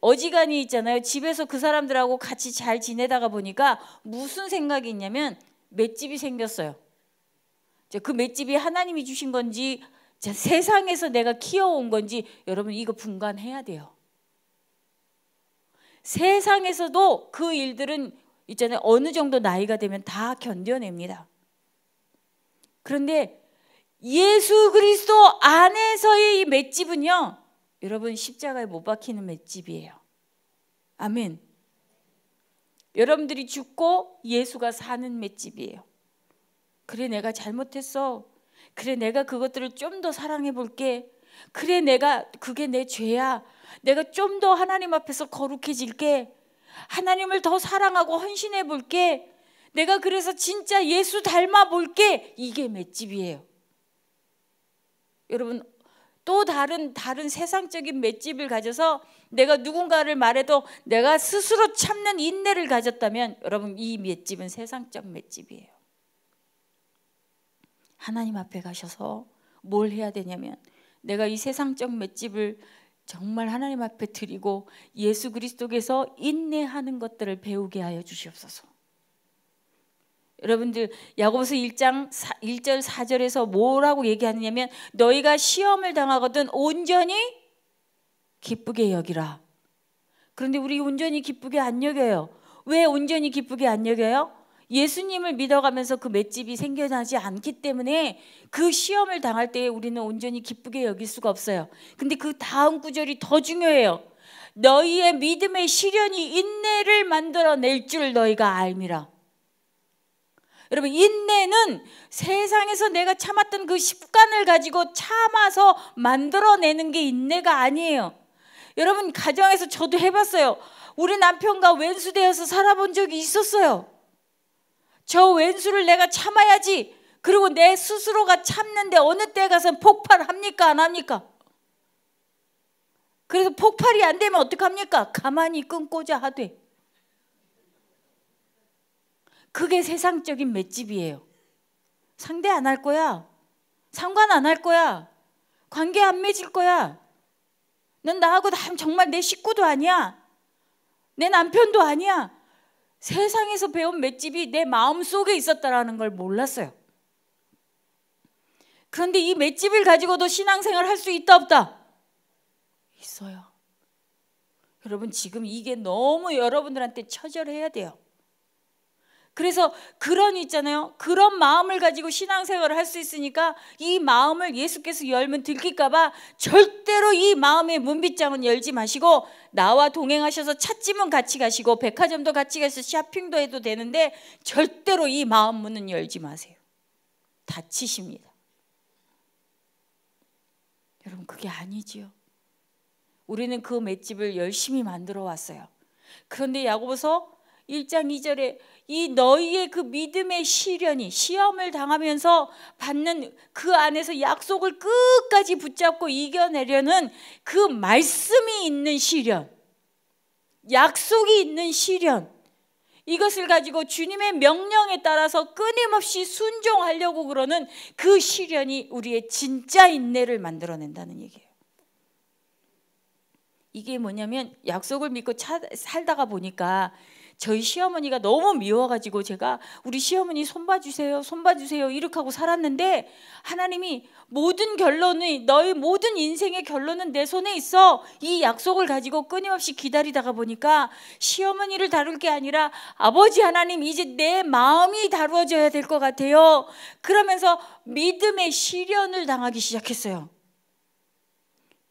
어지간히 있잖아요. 집에서 그 사람들하고 같이 잘 지내다가 보니까 무슨 생각이 있냐면 맷집이 생겼어요. 그 맷집이 하나님이 주신 건지 세상에서 내가 키워온 건지, 여러분 이거 분간해야 돼요. 세상에서도 그 일들은 있잖아요, 어느 정도 나이가 되면 다 견뎌냅니다. 그런데 예수 그리스도 안에서의 이 맷집은요, 여러분 십자가에 못 박히는 맷집이에요. 아멘. 여러분들이 죽고 예수가 사는 맷집이에요. 그래, 내가 잘못했어. 그래, 내가 그것들을 좀 더 사랑해 볼게. 그래, 그게 내 죄야. 내가 좀 더 하나님 앞에서 거룩해질게. 하나님을 더 사랑하고 헌신해 볼게. 내가 그래서 진짜 예수 닮아 볼게. 이게 맷집이에요. 여러분, 또 다른 세상적인 맷집을 가져서 내가 누군가를 말해도 내가 스스로 참는 인내를 가졌다면 여러분, 이 맷집은 세상적 맷집이에요. 하나님 앞에 가셔서 뭘 해야 되냐면, 내가 이 세상적 맷집을 정말 하나님 앞에 드리고 예수 그리스도께서 인내하는 것들을 배우게 하여 주시옵소서. 여러분들, 야고보서 1장 1절 4절에서 뭐라고 얘기하느냐면, 너희가 시험을 당하거든 온전히 기쁘게 여기라. 그런데 우리 온전히 기쁘게 안 여겨요. 왜 온전히 기쁘게 안 여겨요? 예수님을 믿어가면서 그 맷집이 생겨나지 않기 때문에 그 시험을 당할 때 우리는 온전히 기쁘게 여길 수가 없어요. 근데 그 다음 구절이 더 중요해요. 너희의 믿음의 시련이 인내를 만들어낼 줄 너희가 알미라. 여러분, 인내는 세상에서 내가 참았던 그 습관을 가지고 참아서 만들어내는 게 인내가 아니에요. 여러분, 가정에서 저도 해봤어요. 우리 남편과 왼수되어서 살아본 적이 있었어요. 저 왼수를 내가 참아야지. 그리고 내 스스로가 참는데 어느 때 가서 폭발합니까? 안 합니까? 그래서 폭발이 안 되면 어떡합니까? 가만히 끊고자 하되. 그게 세상적인 맷집이에요. 상대 안 할 거야. 상관 안 할 거야. 관계 안 맺을 거야. 넌 나하고 정말 내 식구도 아니야. 내 남편도 아니야. 세상에서 배운 맷집이 내 마음속에 있었다라는 걸 몰랐어요. 그런데 이 맷집을 가지고도 신앙생활 할 수 있다 없다? 있어요. 여러분, 지금 이게 너무 여러분들한테 처절해야 돼요. 그래서 있잖아요. 그런 마음을 가지고 신앙생활을 할 수 있으니까 이 마음을 예수께서 열면 들킬까 봐 절대로 이 마음의 문빗장은 열지 마시고, 나와 동행하셔서 찻집은 같이 가시고 백화점도 같이 가서 쇼핑도 해도 되는데 절대로 이 마음 문은 열지 마세요. 다치십니다. 여러분, 그게 아니지요. 우리는 그 맷집을 열심히 만들어 왔어요. 그런데 야고보서 1장 2절에 이 너희의 그 믿음의 시련이, 시험을 당하면서 받는 그 안에서 약속을 끝까지 붙잡고 이겨내려는 그 말씀이 있는 시련, 약속이 있는 시련, 이것을 가지고 주님의 명령에 따라서 끊임없이 순종하려고 그러는 그 시련이 우리의 진짜 인내를 만들어낸다는 얘기예요. 이게 뭐냐면, 약속을 믿고 살다가 보니까 저희 시어머니가 너무 미워가지고 제가 우리 시어머니 손봐주세요 이렇게 하고 살았는데, 하나님이 모든 결론이, 너의 모든 인생의 결론은 내 손에 있어, 이 약속을 가지고 끊임없이 기다리다가 보니까 시어머니를 다룰 게 아니라 아버지 하나님, 이제 내 마음이 다루어져야 될 것 같아요. 그러면서 믿음의 시련을 당하기 시작했어요.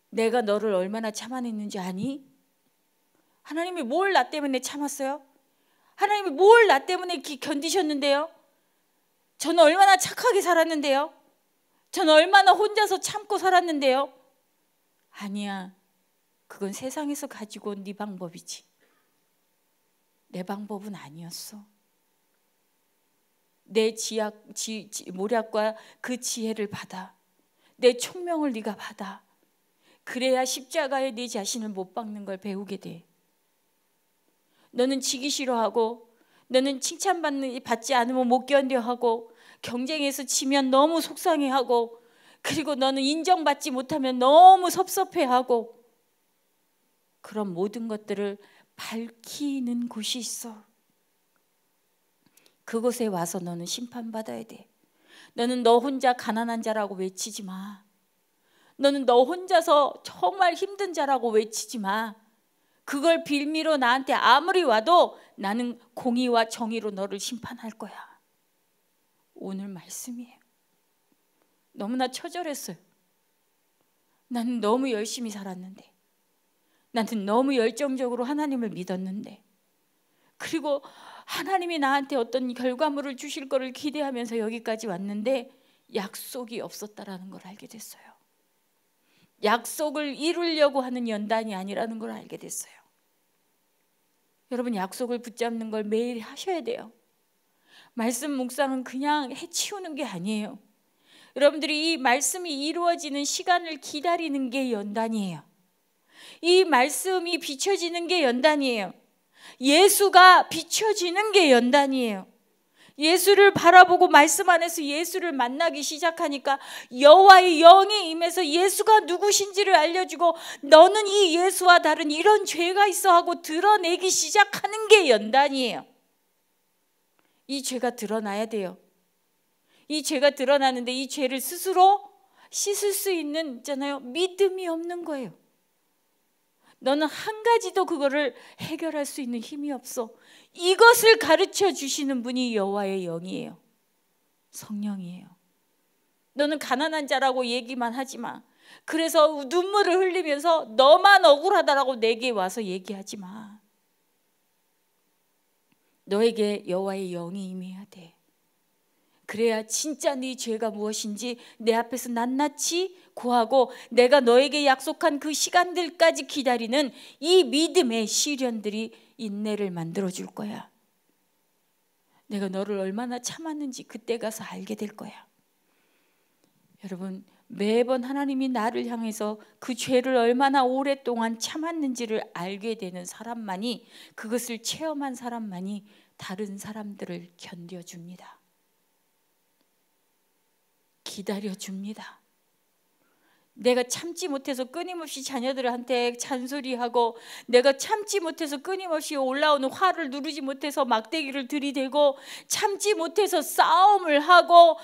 내가 너를 얼마나 참아냈는지 아니? 하나님이 뭘 나 때문에 참았어요? 하나님이 뭘 나 때문에 견디셨는데요? 저는 얼마나 착하게 살았는데요? 저는 얼마나 혼자서 참고 살았는데요? 아니야, 그건 세상에서 가지고 온 네 방법이지. 내 방법은 아니었어. 내 모략과 그 지혜를 받아. 내 총명을 네가 받아. 그래야 십자가에 네 자신을 못 박는 걸 배우게 돼. 너는 지기 싫어하고, 너는 칭찬받지 않으면 못 견뎌하고, 경쟁에서 지면 너무 속상해하고, 그리고 너는 인정받지 못하면 너무 섭섭해하고, 그런 모든 것들을 밝히는 곳이 있어. 그곳에 와서 너는 심판받아야 돼. 너는 너 혼자 가난한 자라고 외치지 마. 너는 너 혼자서 정말 힘든 자라고 외치지 마. 그걸 빌미로 나한테 아무리 와도 나는 공의와 정의로 너를 심판할 거야. 오늘 말씀이에요. 너무나 처절했어요. 나는 너무 열심히 살았는데, 나는 너무 열정적으로 하나님을 믿었는데, 그리고 하나님이 나한테 어떤 결과물을 주실 거를 기대하면서 여기까지 왔는데 약속이 없었다라는 걸 알게 됐어요. 약속을 이루려고 하는 연단이 아니라는 걸 알게 됐어요. 여러분, 약속을 붙잡는 걸 매일 하셔야 돼요. 말씀 묵상은 그냥 해치우는 게 아니에요. 여러분들이 이 말씀이 이루어지는 시간을 기다리는 게 연단이에요. 이 말씀이 비춰지는 게 연단이에요. 예수가 비춰지는 게 연단이에요. 예수를 바라보고 말씀 안에서 예수를 만나기 시작하니까 여호와의 영이 임해서 예수가 누구신지를 알려주고 너는 이 예수와 다른 이런 죄가 있어 하고 드러내기 시작하는 게 연단이에요. 이 죄가 드러나야 돼요. 이 죄가 드러나는데 이 죄를 스스로 씻을 수 있는 있잖아요. 믿음이 없는 거예요. 너는 한 가지도 그거를 해결할 수 있는 힘이 없어. 이것을 가르쳐 주시는 분이 여호와의 영이에요. 성령이에요. 너는 가난한 자라고 얘기만 하지 마. 그래서 눈물을 흘리면서 너만 억울하다라고 내게 와서 얘기하지 마. 너에게 여호와의 영이 임해야 돼. 그래야 진짜 네 죄가 무엇인지 내 앞에서 낱낱이 고하고 내가 너에게 약속한 그 시간들까지 기다리는 이 믿음의 시련들이 인내를 만들어 줄 거야. 내가 너를 얼마나 참았는지 그때 가서 알게 될 거야. 여러분, 매번 하나님이 나를 향해서 그 죄를 얼마나 오랫동안 참았는지를 알게 되는 사람만이, 그것을 체험한 사람만이 다른 사람들을 견뎌줍니다. 기다려줍니다. 내가 참지 못해서 끊임없이 자녀들한테 잔소리하고, 내가 참지 못해서 끊임없이 올라오는 화를 누르지 못해서 막대기를 들이대고, 참지 못해서 싸움을 하고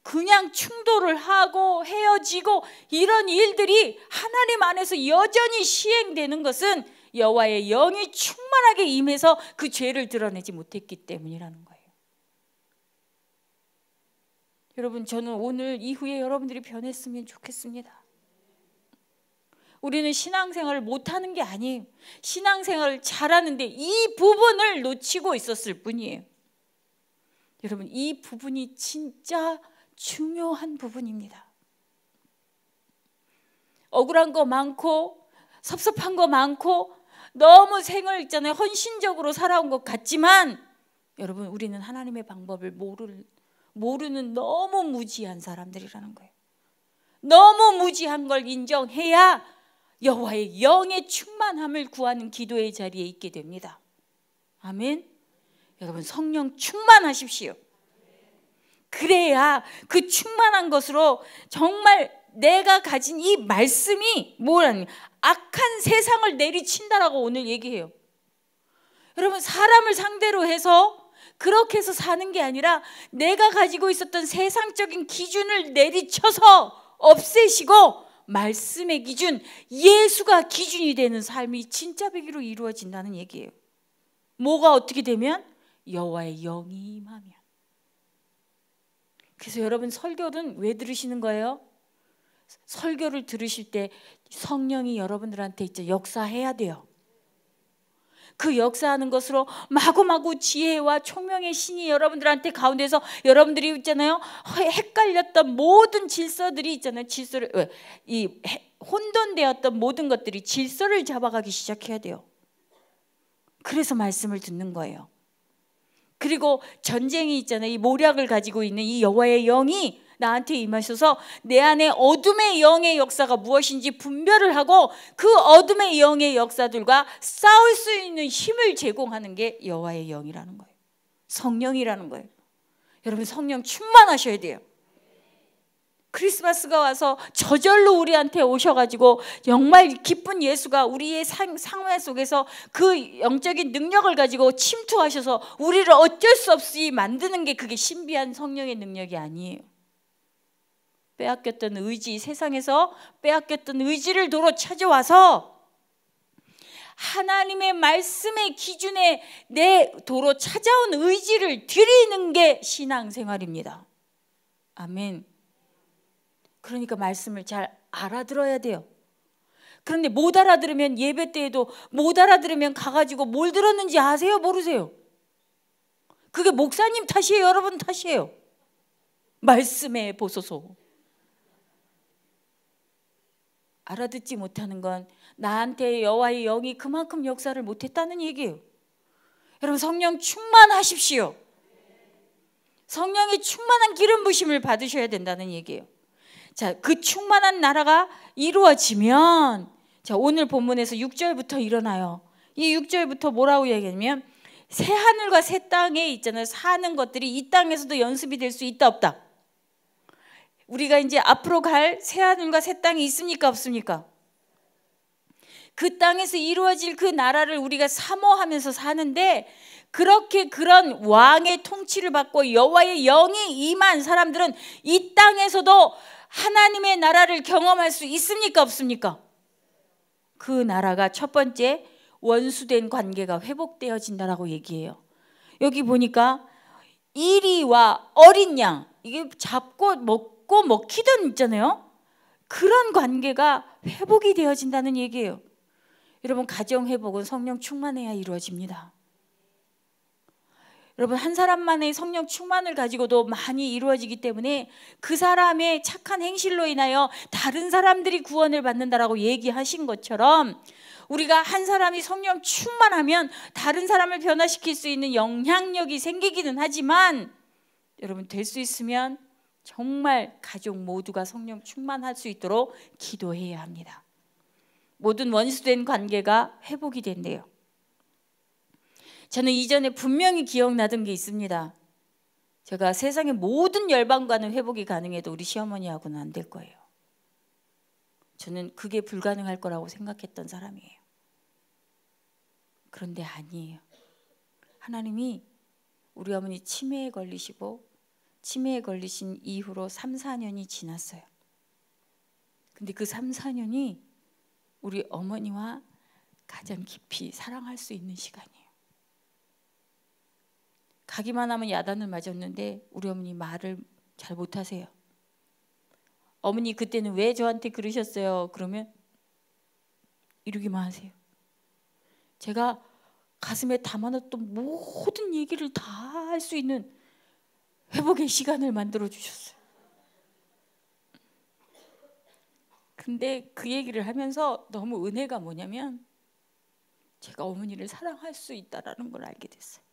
그냥 충돌을 하고 헤어지고, 이런 일들이 하나님 안에서 여전히 시행되는 것은 여호와의 영이 충만하게 임해서 그 죄를 드러내지 못했기 때문이라는 거예요. 여러분, 저는 오늘 이후에 여러분들이 변했으면 좋겠습니다. 우리는 신앙생활을 못하는 게 아니에요. 신앙생활을 잘하는데 이 부분을 놓치고 있었을 뿐이에요. 여러분, 이 부분이 진짜 중요한 부분입니다. 억울한 거 많고 섭섭한 거 많고 너무 생을 있잖아요, 헌신적으로 살아온 것 같지만, 여러분, 우리는 하나님의 방법을 모르는 너무 무지한 사람들이라는 거예요. 너무 무지한 걸 인정해야 여호와의 영의 충만함을 구하는 기도의 자리에 있게 됩니다. 아멘. 여러분, 성령 충만하십시오. 그래야 그 충만한 것으로 정말 내가 가진 이 말씀이 뭐라니, 악한 세상을 내리친다라고 오늘 얘기해요. 여러분, 사람을 상대로 해서 그렇게 해서 사는 게 아니라 내가 가지고 있었던 세상적인 기준을 내리쳐서 없애시고 말씀의 기준, 예수가 기준이 되는 삶이 진짜 되기로 이루어진다는 얘기예요. 뭐가 어떻게 되면? 여호와의 영이 임하면. 그래서 여러분, 설교는 왜 들으시는 거예요? 설교를 들으실 때 성령이 여러분들한테 이제 역사해야 돼요. 그 역사하는 것으로 마구마구 지혜와 총명의 신이 여러분들한테 가운데서, 여러분들이 있잖아요, 헷갈렸던 모든 질서들이 있잖아요, 질서를, 혼돈되었던 모든 것들이 질서를 잡아가기 시작해야 돼요. 그래서 말씀을 듣는 거예요. 그리고 전쟁이 있잖아요, 이 모략을 가지고 있는 이 여호와의 영이 나한테 임하셔서 내 안에 어둠의 영의 역사가 무엇인지 분별을 하고 그 어둠의 영의 역사들과 싸울 수 있는 힘을 제공하는 게 여호와의 영이라는 거예요. 성령이라는 거예요. 여러분, 성령 충만하셔야 돼요. 크리스마스가 와서 저절로 우리한테 오셔가지고 정말 기쁜 예수가 우리의 상회 속에서 그 영적인 능력을 가지고 침투하셔서 우리를 어쩔 수 없이 만드는 게, 그게 신비한 성령의 능력이 아니에요. 빼앗겼던 의지, 세상에서 빼앗겼던 의지를 도로 찾아와서 하나님의 말씀의 기준에 내 도로 찾아온 의지를 드리는 게 신앙생활입니다. 아멘. 그러니까 말씀을 잘 알아들어야 돼요. 그런데 못 알아들으면, 예배 때에도 못 알아들으면 가가지고 뭘 들었는지 아세요? 모르세요? 그게 목사님 탓이에요? 여러분 탓이에요? 말씀에 보소서. 알아듣지 못하는 건 나한테 여호와의 영이 그만큼 역사를 못했다는 얘기예요. 여러분, 성령 충만하십시오. 성령의 충만한 기름 부심을 받으셔야 된다는 얘기예요. 자, 그 충만한 나라가 이루어지면, 자, 오늘 본문에서 6절부터 일어나요. 이 6절부터 뭐라고 얘기하냐면, 새 하늘과 새 땅에 있잖아요. 사는 것들이 이 땅에서도 연습이 될 수 있다 없다? 우리가 이제 앞으로 갈 새 하늘과 새 땅이 있습니까 없습니까? 그 땅에서 이루어질 그 나라를 우리가 사모하면서 사는데, 그렇게 그런 왕의 통치를 받고 여호와의 영이 임한 사람들은 이 땅에서도 하나님의 나라를 경험할 수 있습니까 없습니까? 그 나라가 첫 번째, 원수된 관계가 회복되어진다라고 얘기해요. 여기 보니까 이리와 어린 양, 이게 잡고 먹고 먹히던 있잖아요. 그런 관계가 회복이 되어진다는 얘기예요. 여러분, 가정 회복은 성령 충만해야 이루어집니다. 여러분, 한 사람만의 성령 충만을 가지고도 많이 이루어지기 때문에 그 사람의 착한 행실로 인하여 다른 사람들이 구원을 받는다라고 얘기하신 것처럼, 우리가 한 사람이 성령 충만하면 다른 사람을 변화시킬 수 있는 영향력이 생기기는 하지만, 여러분, 될 수 있으면 정말 가족 모두가 성령 충만할 수 있도록 기도해야 합니다. 모든 원수된 관계가 회복이 된대요. 저는 이전에 분명히 기억나던 게 있습니다. 제가 세상의 모든 열방과는 회복이 가능해도 우리 시어머니하고는 안 될 거예요. 저는 그게 불가능할 거라고 생각했던 사람이에요. 그런데 아니에요. 하나님이 우리 어머니 치매에 걸리시고, 치매에 걸리신 이후로 3, 4년이 지났어요. 근데 그 3, 4년이 우리 어머니와 가장 깊이 사랑할 수 있는 시간이에요. 가기만 하면 야단을 맞았는데 우리 어머니 말을 잘 못하세요. 어머니 그때는 왜 저한테 그러셨어요? 그러면 이러기만 하세요. 제가 가슴에 담아놨던 모든 얘기를 다 할 수 있는 회복의 시간을 만들어 주셨어요. 근데 그 얘기를 하면서 너무 은혜가 뭐냐면, 제가 어머니를 사랑할 수 있다라는 걸 알게 됐어요.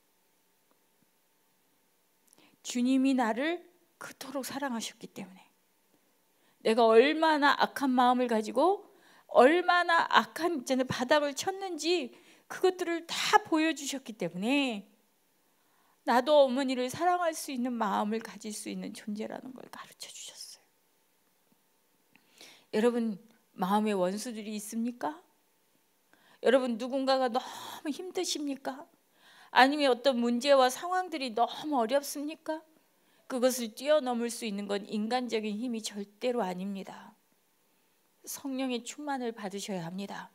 주님이 나를 그토록 사랑하셨기 때문에, 내가 얼마나 악한 마음을 가지고 얼마나 악한 바닥을 쳤는지 그것들을 다 보여주셨기 때문에 나도 어머니를 사랑할 수 있는 마음을 가질 수 있는 존재라는 걸 가르쳐 주셨어요. 여러분, 마음에 원수들이 있습니까? 여러분, 누군가가 너무 힘드십니까? 아니면 어떤 문제와 상황들이 너무 어렵습니까? 그것을 뛰어넘을 수 있는 건 인간적인 힘이 절대로 아닙니다. 성령의 충만을 받으셔야 합니다.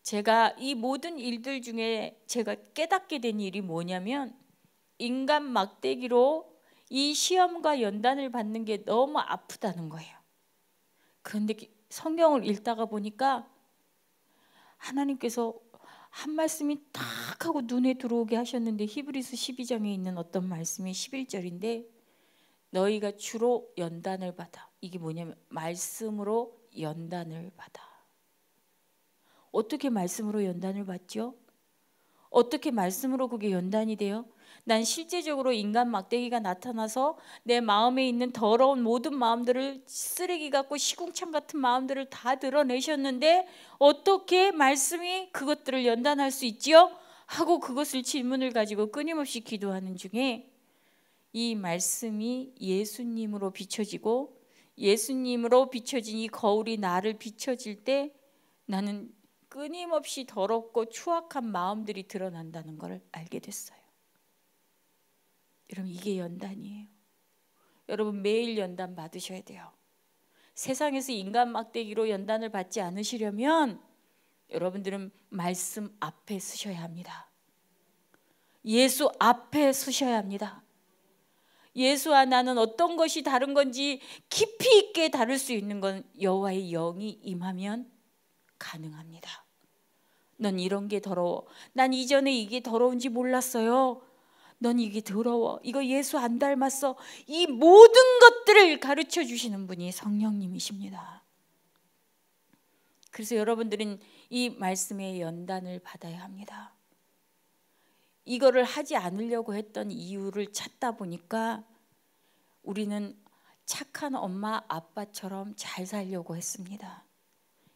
제가 이 모든 일들 중에 제가 깨닫게 된 일이 뭐냐면, 인간 막대기로 이 시험과 연단을 받는 게 너무 아프다는 거예요. 그런데 성경을 읽다가 보니까 하나님께서 한 말씀이 딱 하고 눈에 들어오게 하셨는데, 히브리서 12장에 있는 어떤 말씀이 11절인데, 너희가 주로 연단을 받아. 이게 뭐냐면 말씀으로 연단을 받아. 어떻게 말씀으로 연단을 받죠? 어떻게 말씀으로 그게 연단이 돼요? 난 실제적으로 인간 막대기가 나타나서 내 마음에 있는 더러운 모든 마음들을, 쓰레기 같고 시궁창 같은 마음들을 다 드러내셨는데 어떻게 말씀이 그것들을 연단할 수 있지요? 하고 그것을 질문을 가지고 끊임없이 기도하는 중에, 이 말씀이 예수님으로 비춰지고, 예수님으로 비춰진 이 거울이 나를 비춰질 때 나는 끊임없이 더럽고 추악한 마음들이 드러난다는 걸 알게 됐어요. 여러분, 이게 연단이에요. 여러분, 매일 연단 받으셔야 돼요. 세상에서 인간 막대기로 연단을 받지 않으시려면 여러분들은 말씀 앞에 서셔야 합니다. 예수 앞에 서셔야 합니다. 예수와 나는 어떤 것이 다른 건지 깊이 있게 다룰 수 있는 건 여호와의 영이 임하면 가능합니다. 넌 이런 게 더러워. 난 이전에 이게 더러운지 몰랐어요. 넌 이게 더러워. 이거 예수 안 닮았어. 이 모든 것들을 가르쳐 주시는 분이 성령님이십니다. 그래서 여러분들은 이 말씀의 연단을 받아야 합니다. 이거를 하지 않으려고 했던 이유를 찾다 보니까 우리는 착한 엄마 아빠처럼 잘 살려고 했습니다.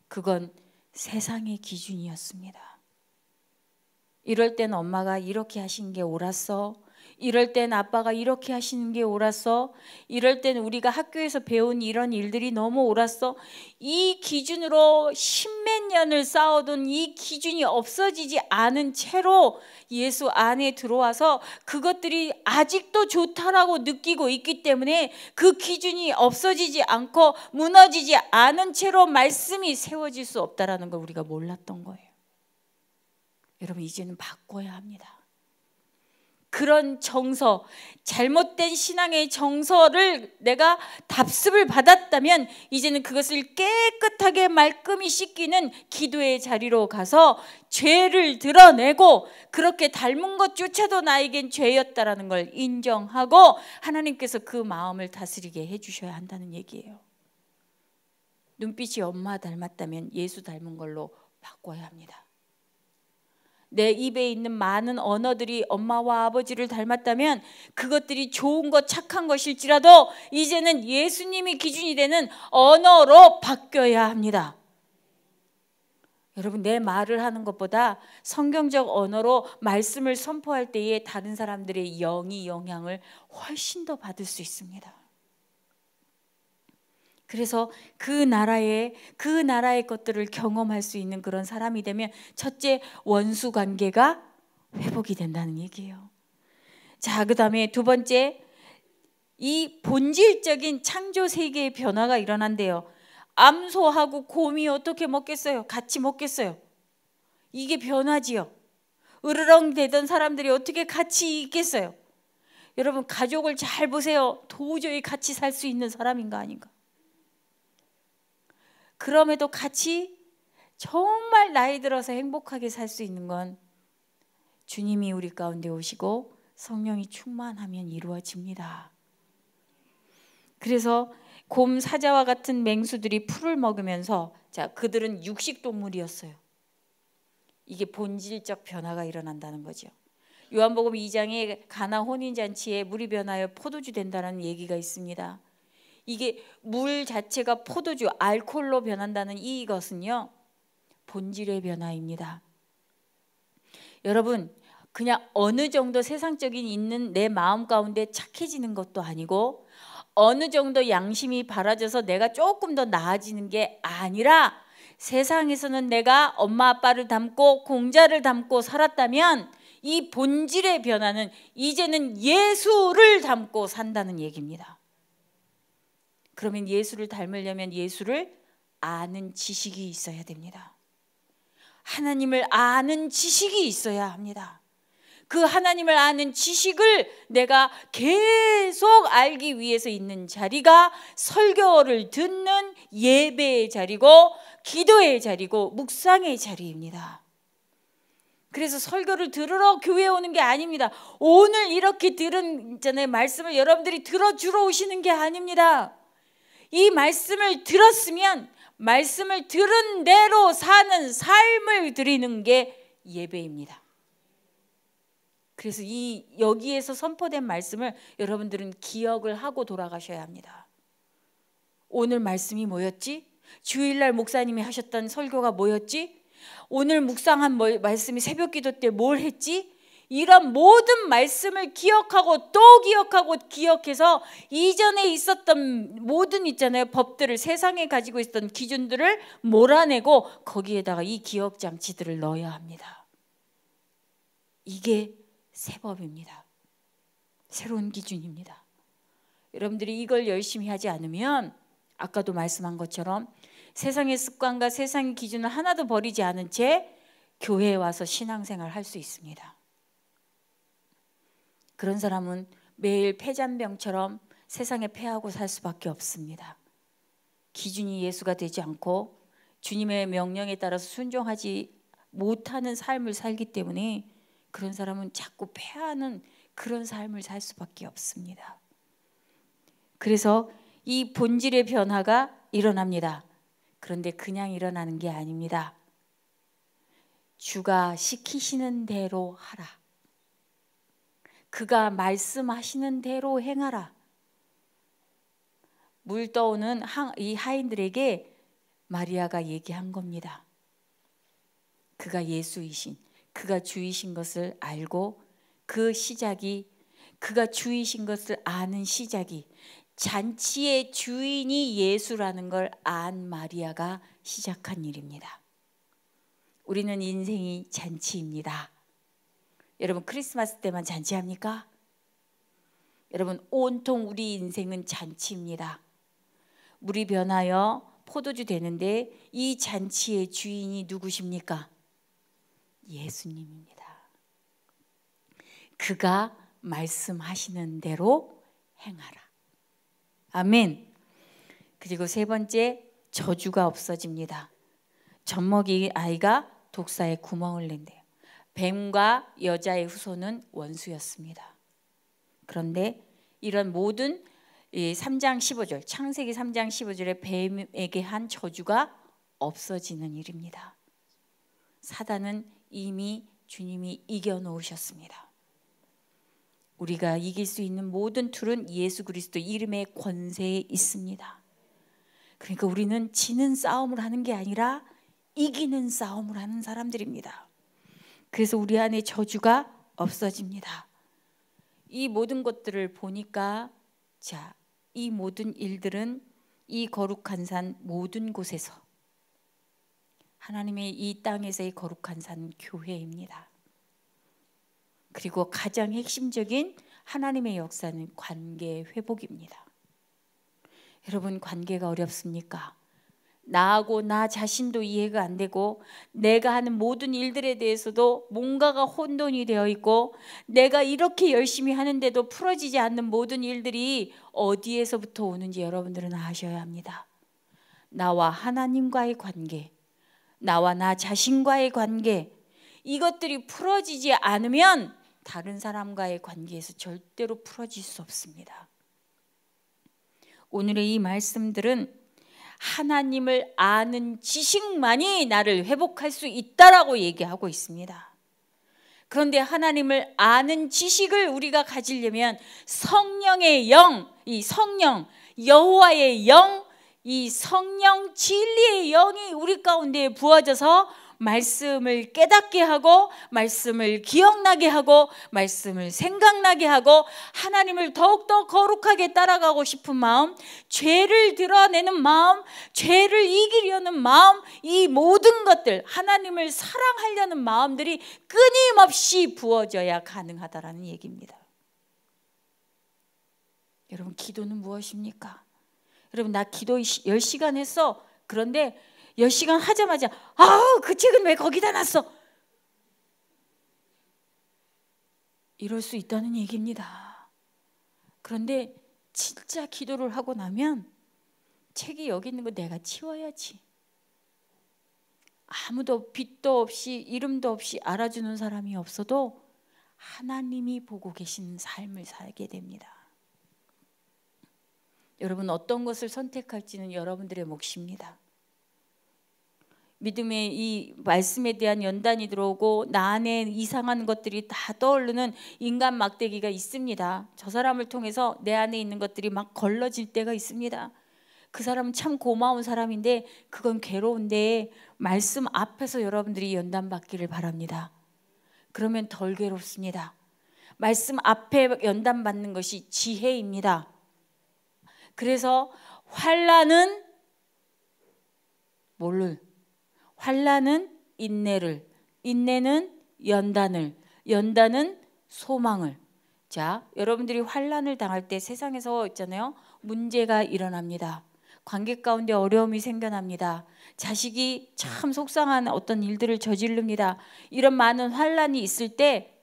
그건 세상의 기준이었습니다. 이럴 땐 엄마가 이렇게 하신 게 옳았어. 이럴 땐 아빠가 이렇게 하시는 게 옳았어. 이럴 땐 우리가 학교에서 배운 이런 일들이 너무 옳았어. 이 기준으로 십몇 년을 쌓아둔 이 기준이 없어지지 않은 채로 예수 안에 들어와서 그것들이 아직도 좋다라고 느끼고 있기 때문에 그 기준이 없어지지 않고 무너지지 않은 채로 말씀이 세워질 수 없다라는 걸 우리가 몰랐던 거예요. 여러분, 이제는 바꿔야 합니다. 그런 정서, 잘못된 신앙의 정서를 내가 답습을 받았다면 이제는 그것을 깨끗하게 말끔히 씻기는 기도의 자리로 가서 죄를 드러내고, 그렇게 닮은 것조차도 나에겐 죄였다라는 걸 인정하고 하나님께서 그 마음을 다스리게 해주셔야 한다는 얘기예요. 눈빛이 엄마 닮았다면 예수 닮은 걸로 바꿔야 합니다. 내 입에 있는 많은 언어들이 엄마와 아버지를 닮았다면 그것들이 좋은 것, 착한 것일지라도 이제는 예수님이 기준이 되는 언어로 바뀌어야 합니다. 여러분, 내 말을 하는 것보다 성경적 언어로 말씀을 선포할 때에 다른 사람들의 영이 영향을 훨씬 더 받을 수 있습니다. 그래서 그 나라의 것들을 경험할 수 있는 그런 사람이 되면 첫째, 원수 관계가 회복이 된다는 얘기예요. 자, 그다음에 두 번째, 이 본질적인 창조 세계의 변화가 일어난대요. 암소하고 곰이 어떻게 먹겠어요? 같이 먹겠어요? 이게 변화지요. 으르렁 대던 사람들이 어떻게 같이 있겠어요? 여러분, 가족을 잘 보세요. 도저히 같이 살 수 있는 사람인가 아닌가? 그럼에도 같이 정말 나이 들어서 행복하게 살 수 있는 건 주님이 우리 가운데 오시고 성령이 충만하면 이루어집니다. 그래서 곰, 사자와 같은 맹수들이 풀을 먹으면서, 자, 그들은 육식동물이었어요. 이게 본질적 변화가 일어난다는 거죠. 요한복음 2장에 가나 혼인잔치에 물이 변하여 포도주 된다는 얘기가 있습니다. 이게 물 자체가 포도주, 알코올로 변한다는 이것은요, 본질의 변화입니다. 여러분, 그냥 어느 정도 세상적인 있는 내 마음 가운데 착해지는 것도 아니고 어느 정도 양심이 바라져서 내가 조금 더 나아지는 게 아니라, 세상에서는 내가 엄마 아빠를 닮고 공자를 닮고 살았다면 이 본질의 변화는 이제는 예수를 닮고 산다는 얘기입니다. 그러면 예수를 닮으려면 예수를 아는 지식이 있어야 됩니다. 하나님을 아는 지식이 있어야 합니다. 그 하나님을 아는 지식을 내가 계속 알기 위해서 있는 자리가 설교를 듣는 예배의 자리고 기도의 자리고 묵상의 자리입니다. 그래서 설교를 들으러 교회에 오는 게 아닙니다. 오늘 이렇게 들은 말씀을 여러분들이 들어주러 오시는 게 아닙니다. 이 말씀을 들었으면 말씀을 들은 대로 사는 삶을 드리는 게 예배입니다. 그래서 여기에서 선포된 말씀을 여러분들은 기억을 하고 돌아가셔야 합니다. 오늘 말씀이 뭐였지? 주일날 목사님이 하셨던 설교가 뭐였지? 오늘 묵상한 말씀이 새벽기도 때 뭘 했지? 이런 모든 말씀을 기억하고 또 기억하고 기억해서 이전에 있었던 모든 법들을, 세상에 가지고 있었던 기준들을 몰아내고 거기에다가 이 기억장치들을 넣어야 합니다. 이게 새 법입니다. 새로운 기준입니다. 여러분들이 이걸 열심히 하지 않으면 아까도 말씀한 것처럼 세상의 습관과 세상의 기준을 하나도 버리지 않은 채 교회에 와서 신앙생활 할 수 있습니다. 그런 사람은 매일 폐잔병처럼 세상에 패하고 살 수밖에 없습니다. 기준이 예수가 되지 않고 주님의 명령에 따라서 순종하지 못하는 삶을 살기 때문에 그런 사람은 자꾸 패하는 그런 삶을 살 수밖에 없습니다. 그래서 이 본질의 변화가 일어납니다. 그런데 그냥 일어나는 게 아닙니다. 주가 시키시는 대로 하라. 그가 말씀하시는 대로 행하라. 물 떠오는 이 하인들에게 마리아가 얘기한 겁니다. 그가 예수이신, 그가 주이신 것을 알고 그 시작이, 그가 주이신 것을 아는 시작이 잔치의 주인이 예수라는 걸 안 마리아가 시작한 일입니다. 우리는 인생이 잔치입니다. 여러분 크리스마스 때만 잔치합니까? 여러분 온통 우리 인생은 잔치입니다. 물이 변하여 포도주 되는데 이 잔치의 주인이 누구십니까? 예수님입니다. 그가 말씀하시는 대로 행하라. 아멘. 그리고 세 번째, 저주가 없어집니다. 젖먹이 아이가 독사에 구멍을 낸대요. 뱀과 여자의 후손은 원수였습니다. 그런데 이런 모든 3장 15절, 창세기 3장 15절에 뱀에게 한 저주가 없어지는 일입니다. 사단은 이미 주님이 이겨놓으셨습니다. 우리가 이길 수 있는 모든 툴은 예수 그리스도 이름의 권세에 있습니다. 그러니까 우리는 지는 싸움을 하는 게 아니라 이기는 싸움을 하는 사람들입니다. 그래서 우리 안에 저주가 없어집니다. 이 모든 것들을 보니까 이 모든 일들은 이 거룩한 산 모든 곳에서, 하나님의 이 땅에서의 거룩한 산 교회입니다. 그리고 가장 핵심적인 하나님의 역사는 관계 회복입니다. 여러분 관계가 어렵습니까? 나하고 나 자신도 이해가 안 되고 내가 하는 모든 일들에 대해서도 뭔가가 혼돈이 되어 있고 내가 이렇게 열심히 하는데도 풀어지지 않는 모든 일들이 어디에서부터 오는지 여러분들은 아셔야 합니다. 나와 하나님과의 관계, 나와 나 자신과의 관계, 이것들이 풀어지지 않으면 다른 사람과의 관계에서 절대로 풀어질 수 없습니다. 오늘의 이 말씀들은 하나님을 아는 지식만이 나를 회복할 수 있다라고 얘기하고 있습니다. 그런데 하나님을 아는 지식을 우리가 가지려면 성령의 영, 이 성령, 여호와의 영, 이 성령 진리의 영이 우리 가운데 부어져서 말씀을 깨닫게 하고 말씀을 기억나게 하고 말씀을 생각나게 하고 하나님을 더욱더 거룩하게 따라가고 싶은 마음, 죄를 드러내는 마음, 죄를 이기려는 마음, 이 모든 것들, 하나님을 사랑하려는 마음들이 끊임없이 부어져야 가능하다라는 얘기입니다. 여러분 기도는 무엇입니까? 여러분 나 기도 10시간 했어. 그런데 10시간 하자마자 그 책은 왜 거기다 놨어? 이럴 수 있다는 얘기입니다. 그런데 진짜 기도를 하고 나면 책이 여기 있는 거 내가 치워야지. 아무도 빛도 없이 이름도 없이 알아주는 사람이 없어도 하나님이 보고 계신 삶을 살게 됩니다. 여러분 어떤 것을 선택할지는 여러분들의 몫입니다. 믿음의 이 말씀에 대한 연단이 들어오고 나 안에 이상한 것들이 다 떠오르는 인간 막대기가 있습니다. 저 사람을 통해서 내 안에 있는 것들이 막 걸러질 때가 있습니다. 그 사람은 참 고마운 사람인데 그건 괴로운데 말씀 앞에서 여러분들이 연단받기를 바랍니다. 그러면 덜 괴롭습니다. 말씀 앞에 연단받는 것이 지혜입니다. 그래서 환난은 환난은 인내를, 인내는 연단을, 연단은 소망을. 자, 여러분들이 환난을 당할 때 세상에서 있잖아요. 문제가 일어납니다. 관계 가운데 어려움이 생겨납니다. 자식이 참 속상한 어떤 일들을 저지릅니다. 이런 많은 환난이 있을 때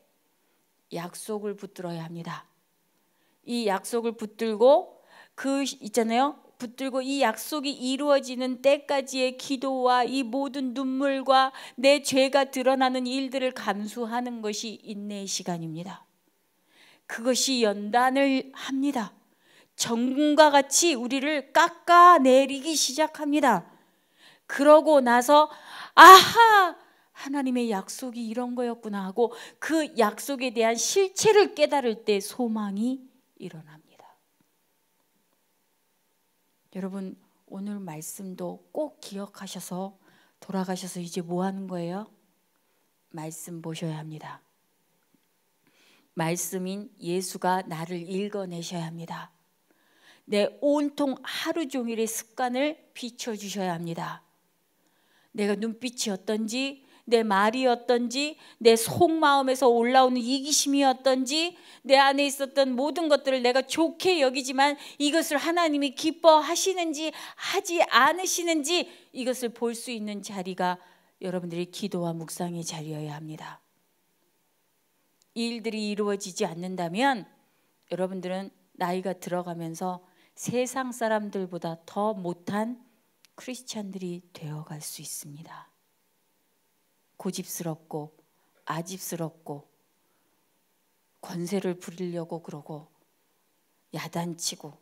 약속을 붙들어야 합니다. 이 약속을 붙들고 있잖아요. 붙들고 이 약속이 이루어지는 때까지의 기도와 이 모든 눈물과 내 죄가 드러나는 일들을 감수하는 것이 인내의 시간입니다. 그것이 연단을 합니다. 정금과 같이 우리를 깎아내리기 시작합니다. 그러고 나서 아하! 하나님의 약속이 이런 거였구나 하고 그 약속에 대한 실체를 깨달을 때 소망이 일어납니다. 여러분, 오늘 말씀도 꼭 기억하셔서 돌아가셔서 이제 뭐 하는 거예요? 말씀 보셔야 합니다. 말씀인 예수가 나를 읽어내셔야 합니다. 내 온통 하루 종일의 습관을 비춰주셔야 합니다. 내가 눈빛이 어떤지, 내 말이 어떤지, 내 속마음에서 올라오는 이기심이 어떤지, 내 안에 있었던 모든 것들을 내가 좋게 여기지만 이것을 하나님이 기뻐하시는지 하지 않으시는지 이것을 볼 수 있는 자리가 여러분들의 기도와 묵상의 자리여야 합니다. 이 일들이 이루어지지 않는다면 여러분들은 나이가 들어가면서 세상 사람들보다 더 못한 크리스찬들이 되어갈 수 있습니다. 고집스럽고 아집스럽고 권세를 부리려고 그러고 야단치고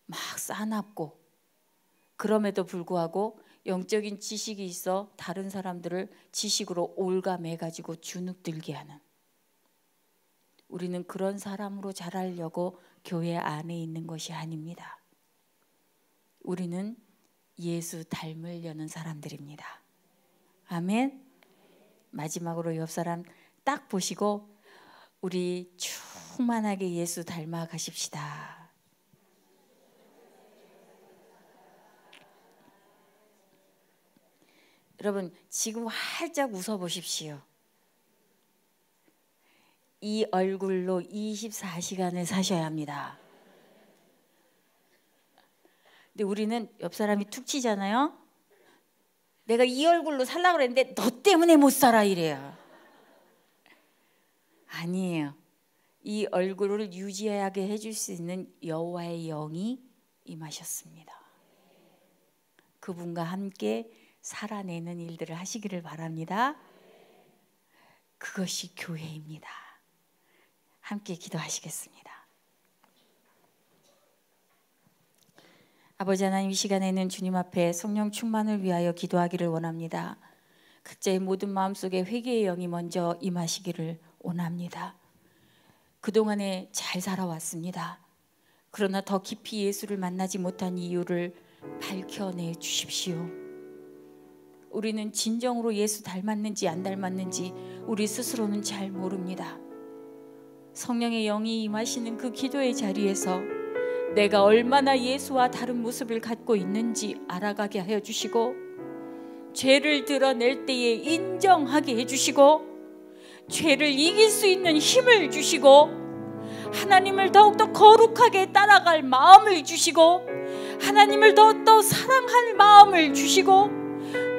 막 싸납고 그럼에도 불구하고 영적인 지식이 있어 다른 사람들을 지식으로 올가매가지고 주눅들게 하는, 우리는 그런 사람으로 자라려고 교회 안에 있는 것이 아닙니다. 우리는 예수 닮으려는 사람들입니다. 아멘. 마지막으로 옆 사람 딱 보시고 우리 충만하게 예수 닮아 가십시다. 여러분, 지금 활짝 웃어 보십시오. 이 얼굴로 24시간을 사셔야 합니다. 근데 우리는 옆 사람이 툭 치잖아요. 내가 이 얼굴로 살려고 그랬는데 너 때문에 못 살아 이래요. 아니에요. 이 얼굴을 유지하게 해줄 수 있는 여호와의 영이 임하셨습니다. 그분과 함께 살아내는 일들을 하시기를 바랍니다. 그것이 교회입니다. 함께 기도하시겠습니다. 아버지 하나님, 이 시간에는 주님 앞에 성령 충만을 위하여 기도하기를 원합니다. 각자의 모든 마음속에 회개의 영이 먼저 임하시기를 원합니다. 그동안에 잘 살아왔습니다. 그러나 더 깊이 예수를 만나지 못한 이유를 밝혀내 주십시오. 우리는 진정으로 예수 닮았는지 안 닮았는지 우리 스스로는 잘 모릅니다. 성령의 영이 임하시는 그 기도의 자리에서 내가 얼마나 예수와 다른 모습을 갖고 있는지 알아가게 하여 주시고, 죄를 드러낼 때에 인정하게 해주시고, 죄를 이길 수 있는 힘을 주시고, 하나님을 더욱더 거룩하게 따라갈 마음을 주시고, 하나님을 더욱더 사랑할 마음을 주시고,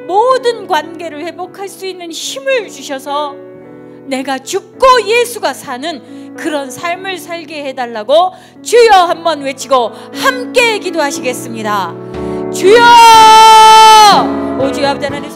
모든 관계를 회복할 수 있는 힘을 주셔서 내가 죽고 예수가 사는 그런 삶을 살게 해달라고 주여 한번 외치고 함께 기도하시겠습니다. 주여! 오 주여 아버지 하나님,